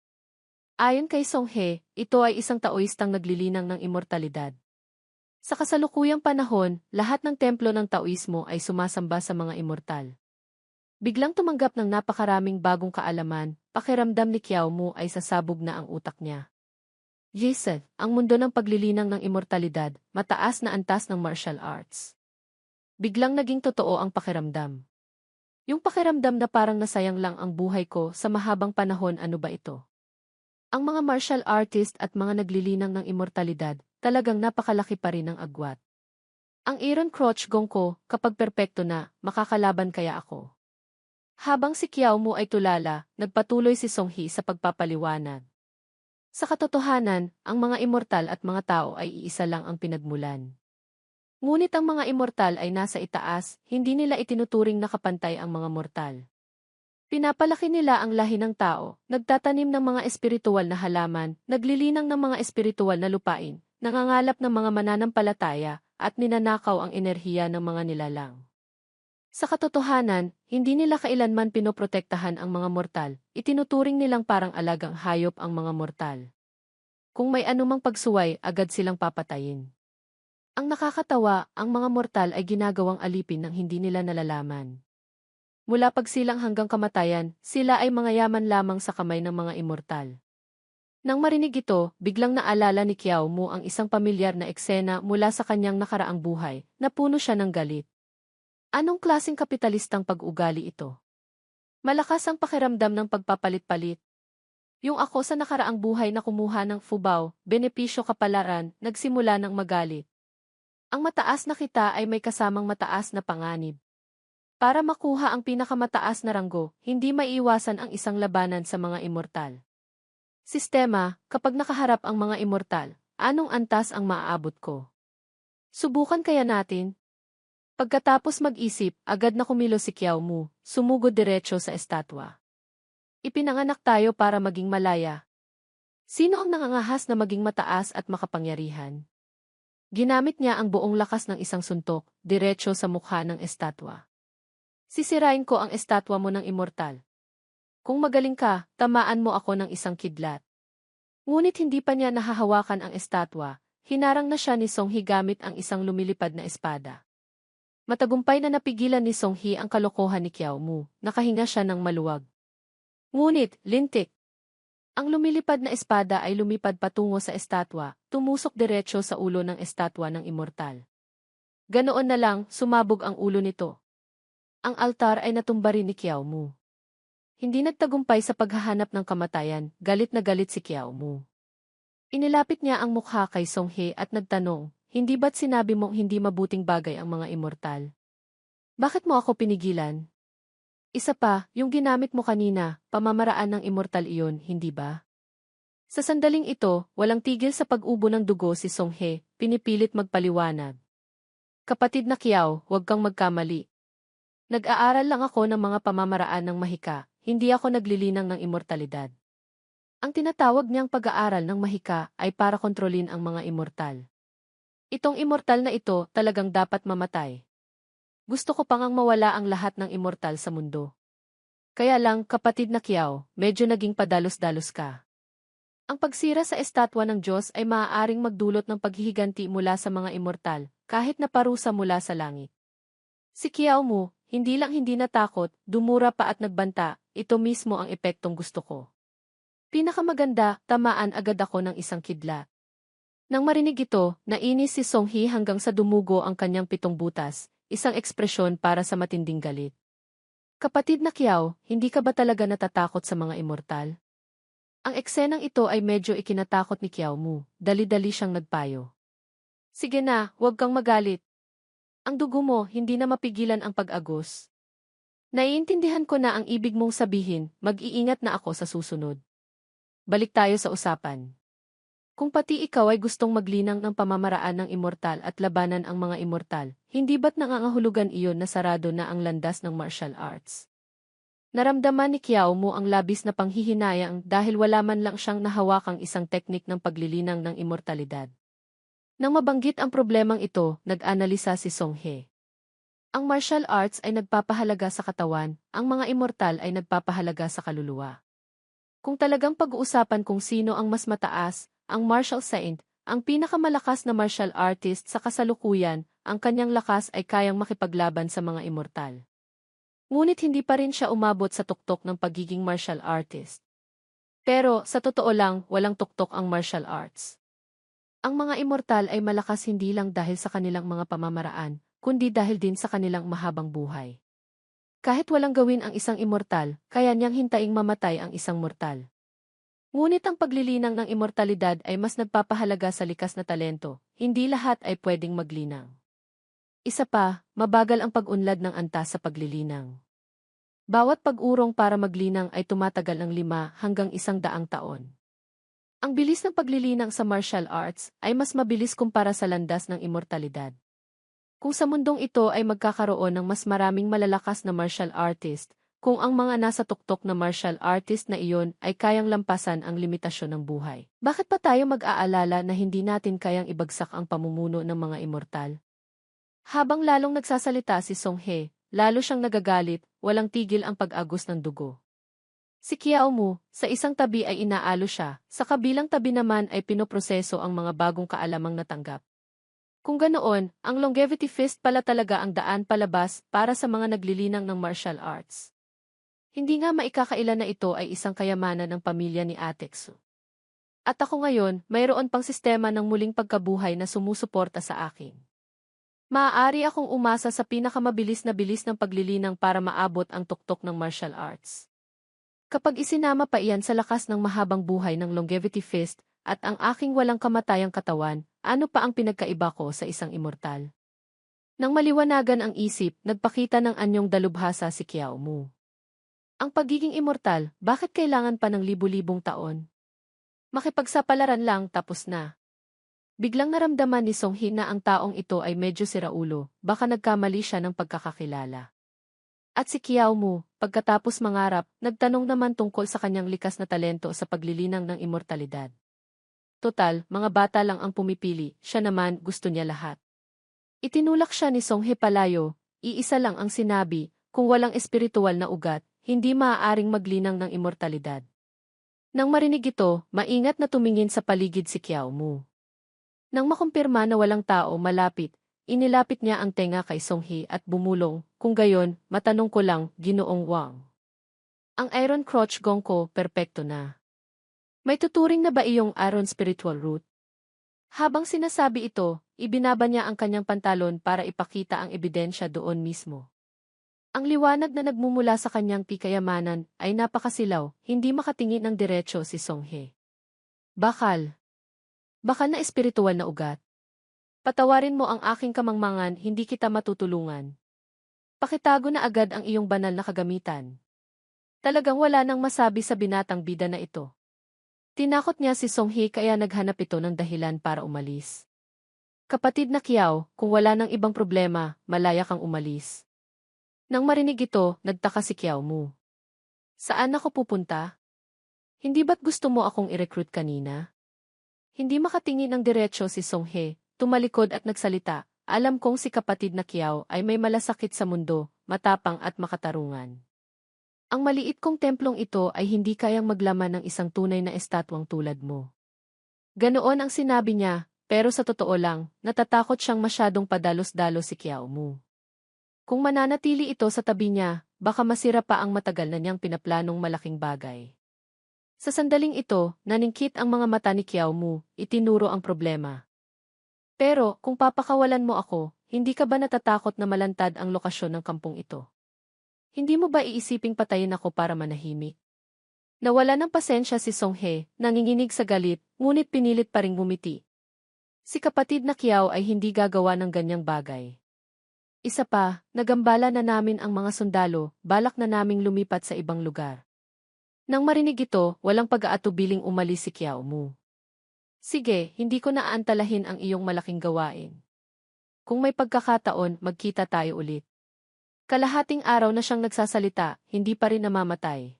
Ayon kay Songhe, ito ay isang taoistang naglilinang ng immortalidad. Sa kasalukuyang panahon, lahat ng templo ng Taoismo ay sumasamba sa mga immortal. Biglang tumanggap ng napakaraming bagong kaalaman, pakiramdam ni Kiao Mu ay sasabog na ang utak niya. Jason, ang mundo ng paglilinang ng immortalidad, mataas na antas ng martial arts. Biglang naging totoo ang pakiramdam. Yung pakiramdam na parang nasayang lang ang buhay ko sa mahabang panahon, ano ba ito? Ang mga martial artist at mga naglilinang ng immortalidad, talagang napakalaki pa rin ang agwat. Ang Iron Crotch Gong ko, kapag perpekto na, makakalaban kaya ako? Habang si Kiao Mu ay tulala, nagpatuloy si Songhi sa pagpapaliwanag. Sa katotohanan, ang mga immortal at mga tao ay iisa lang ang pinagmulan. Ngunit ang mga immortal ay nasa itaas, hindi nila itinuturing na kapantay ang mga mortal. Pinapalaki nila ang lahi ng tao, nagtatanim ng mga espiritual na halaman, naglilinang ng mga espiritual na lupain, nangangalap ng mga mananampalataya, at ninanakaw ang enerhiya ng mga nilalang. Sa katotohanan, hindi nila kailanman pinoprotektahan ang mga mortal, itinuturing nilang parang alagang hayop ang mga mortal. Kung may anumang pagsuway, agad silang papatayin. Ang nakakatawa, ang mga mortal ay ginagawang alipin ng hindi nila nalalaman. Mula pagsilang hanggang kamatayan, sila ay mga yaman lamang sa kamay ng mga immortal. Nang marinig ito, biglang naalala ni Kiao Mu ang isang pamilyar na eksena mula sa kanyang nakaraang buhay, na puno siya ng galit. Anong klaseng kapitalistang pag-ugali ito? Malakas ang pakiramdam ng pagpapalit-palit. Yung ako sa nakaraang buhay na kumuha ng fubao, benepisyo kapalaran, nagsimula ng magalit. Ang mataas na kita ay may kasamang mataas na panganib. Para makuha ang pinakamataas na ranggo, hindi maiiwasan ang isang labanan sa mga immortal. Sistema, kapag nakaharap ang mga immortal, anong antas ang maaabot ko? Subukan kaya natin? Pagkatapos mag-isip, agad na kumilos si Kiao Mu, sumugod diretso sa estatwa. Ipinanganak tayo para maging malaya. Sino ang nangangahas na maging mataas at makapangyarihan? Ginamit niya ang buong lakas ng isang suntok, diretso sa mukha ng estatwa. Sisirain ko ang estatwa mo ng immortal. Kung magaling ka, tamaan mo ako ng isang kidlat. Ngunit hindi pa niya nahahawakan ang estatwa, hinarang na siya ni Songhi gamit ang isang lumilipad na espada. Matagumpay na napigilan ni Songhi ang kalokohan ni Kiao Mu, nakahinga siya ng maluwag. Ngunit, lintik. Ang lumilipad na espada ay lumipad patungo sa estatwa, tumusok diretso sa ulo ng estatwa ng immortal. Ganoon na lang, sumabog ang ulo nito. Ang altar ay natumba rin ni Kiao Mu. Hindi nagtagumpay sa paghahanap ng kamatayan, galit na galit si Kiao Mu. Inilapit niya ang mukha kay Songhe at nagtanong, hindi ba't sinabi mong hindi mabuting bagay ang mga immortal? Bakit mo ako pinigilan? Isa pa, yung ginamit mo kanina, pamamaraan ng immortal iyon, hindi ba? Sa sandaling ito, walang tigil sa pag-ubo ng dugo si Songhe, pinipilit magpaliwanag. Kapatid na Kiao, huwag kang magkamali. Nag-aaral lang ako ng mga pamamaraan ng mahika, hindi ako naglilinang ng immortalidad. Ang tinatawag niyang pag-aaral ng mahika ay para kontrolin ang mga immortal. Itong immortal na ito talagang dapat mamatay. Gusto ko pang mawala ang lahat ng immortal sa mundo. Kaya lang, kapatid na Kiao, medyo naging padalos-dalos ka. Ang pagsira sa estatwa ng Diyos ay maaaring magdulot ng paghihiganti mula sa mga immortal, kahit na parusa mula sa langit. Si Kiao Mu, hindi lang hindi natakot, dumura pa at nagbanta, ito mismo ang epektong gusto ko. Pinakamaganda, tamaan agad ako ng isang kidlat. Nang marinig ito, nainis si Songhi hanggang sa dumugo ang kanyang 7 butas, isang ekspresyon para sa matinding galit. Kapatid na Kiao, hindi ka ba talaga natatakot sa mga immortal? Ang eksenang ito ay medyo ikinatakot ni Kiao Mu, dali-dali siyang nagpayo. Sige na, huwag kang magalit. Ang dugo mo, hindi na mapigilan ang pag-agos. Naiintindihan ko na ang ibig mong sabihin, mag-iingat na ako sa susunod. Balik tayo sa usapan. Kung pati ikaw ay gustong maglinang ng pamamaraan ng immortal at labanan ang mga immortal, hindi ba't nangangahulugan iyon na sarado na ang landas ng martial arts? Naramdaman ni Qiao Mu ang labis na panghihinayang dahil wala man lang siyang nahawakang isang teknik ng paglilinang ng immortalidad. Nang mabanggit ang problemang ito, nag-analisa si Song He. Ang martial arts ay nagpapahalaga sa katawan, ang mga immortal ay nagpapahalaga sa kaluluwa. Kung talagang pag-uusapan kung sino ang mas mataas, ang martial saint, ang pinakamalakas na martial artist sa kasalukuyan, ang kanyang lakas ay kayang makipaglaban sa mga immortal. Ngunit hindi pa rin siya umabot sa tuktok ng pagiging martial artist. Pero, sa totoo lang, walang tuktok ang martial arts. Ang mga immortal ay malakas hindi lang dahil sa kanilang mga pamamaraan, kundi dahil din sa kanilang mahabang buhay. Kahit walang gawin ang isang immortal, kaya niyang hintaing mamatay ang isang mortal. Ngunit ang paglilinang ng immortalidad ay mas nagpapahalaga sa likas na talento, hindi lahat ay pwedeng maglinang. Isa pa, mabagal ang pag-unlad ng antas sa paglilinang. Bawat pag-urong para maglinang ay tumatagal ng 5 hanggang 100 taon. Ang bilis ng paglilinang sa martial arts ay mas mabilis kumpara sa landas ng immortalidad. Kung sa mundong ito ay magkakaroon ng mas maraming malalakas na martial artist, kung ang mga nasa tuktok na martial artist na iyon ay kayang lampasan ang limitasyon ng buhay, bakit pa tayo mag-aalala na hindi natin kayang ibagsak ang pamumuno ng mga immortal? Habang lalong nagsasalita si Song He, lalo siyang nagagalit, walang tigil ang pag-agos ng dugo. Si Qiao Mu, sa isang tabi ay inaalo siya, sa kabilang tabi naman ay pinoproseso ang mga bagong kaalamang natanggap. Kung ganoon, ang longevity fist pala talaga ang daan palabas para sa mga naglilinang ng martial arts. Hindi nga maikakailan na ito ay isang kayamanan ng pamilya ni Ateksu. At ako ngayon, mayroon pang sistema ng muling pagkabuhay na sumusuporta sa akin. Maaari akong umasa sa pinakamabilis na bilis ng paglilinang para maabot ang tuktok ng martial arts. Kapag isinama pa iyan sa lakas ng mahabang buhay ng longevity fist at ang aking walang kamatayang katawan, ano pa ang pinagkaiba ko sa isang immortal? Nang maliwanagan ang isip, nagpakita ng anyong dalubhasa si Qiao Mu. Ang pagiging immortal, bakit kailangan pa ng libu-libong taon? Makipagsapalaran lang tapos na. Biglang naramdaman ni Song He na ang taong ito ay medyo siraulo, baka nagkamali siya ng pagkakakilala. At si Qiao Mu, pagkatapos mangarap, nagtanong naman tungkol sa kanyang likas na talento sa paglilinang ng immortalidad. Total, mga bata lang ang pumipili, siya naman gusto niya lahat. Itinulak siya ni Song He palayo, iisa lang ang sinabi, kung walang espiritual na ugat, hindi maaaring maglinang ng immortalidad. Nang marinig ito, maingat na tumingin sa paligid si Qiao Mu. Nang makumpirma na walang tao malapit, inilapit niya ang tenga kay Song He at bumulong, kung gayon, matanong ko lang, Ginoong Wang. Ang Iron Crotch Gong ko, perpekto na. May tuturing na ba iyong Iron Spiritual Root? Habang sinasabi ito, ibinaba niya ang kanyang pantalon para ipakita ang ebidensya doon mismo. Ang liwanag na nagmumula sa kanyang pikayamanan ay napakasilaw, hindi makatingin ng diretsyo si Song He. Bakal. Bakal na espiritual na ugat. Patawarin mo ang aking kamangmangan, hindi kita matutulungan. Pakitago na agad ang iyong banal na kagamitan. Talagang wala nang masabi sa binatang bida na ito. Tinakot niya si Song He kaya naghanap ito ng dahilan para umalis. Kapatid na Qiao, kung wala nang ibang problema, malaya kang umalis. Nang marinig ito, nagtaka si Qiao Mu. Saan ako pupunta? Hindi ba't gusto mo akong i-recruit kanina? Hindi makatingin ng diretsyo si Song He, tumalikod at nagsalita, alam kong si kapatid na Qiao ay may malasakit sa mundo, matapang at makatarungan. Ang maliit kong templong ito ay hindi kayang maglaman ng isang tunay na estatwang tulad mo. Ganoon ang sinabi niya, pero sa totoo lang, natatakot siyang masyadong padalos-dalos si Qiao Mu. Kung mananatili ito sa tabi niya, baka masira pa ang matagal na niyang pinaplanong malaking bagay. Sa sandaling ito, naningkit ang mga mata ni Qiao Mu, itinuro ang problema. Pero, kung papakawalan mo ako, hindi ka ba natatakot na malantad ang lokasyon ng kampong ito? Hindi mo ba iisiping patayin ako para manahimik? Nawala ng pasensya si Song He, nanginginig sa galit, ngunit pinilit pa ring bumiti. Si kapatid na Qiao ay hindi gagawa ng ganyang bagay. Isa pa, nagambala na namin ang mga sundalo, balak na naming lumipat sa ibang lugar. Nang marinig ito, walang pag-aatubiling umalis si Qiao Mu. Sige, hindi ko naaantalahin ang iyong malaking gawain. Kung may pagkakataon, magkita tayo ulit. Kalahating araw na siyang nagsasalita, hindi pa rin namamatay.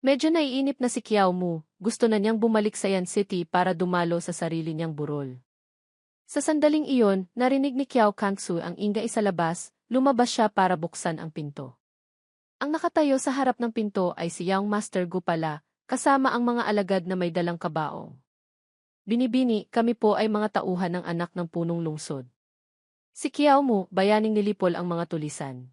Medyo naiinip na si Kiao Mu, gusto na niyang bumalik sa Yan City para dumalo sa sarili niyang burol. Sa sandaling iyon, narinig ni Kiao Kangsu ang ingay sa labas, lumabas siya para buksan ang pinto. Ang nakatayo sa harap ng pinto ay si Young Master Gu pala, kasama ang mga alagad na may dalang kabaong. Binibini, kami po ay mga tauhan ng anak ng punong lungsod. Si Kiao Mu, bayaning nilipol ang mga tulisan.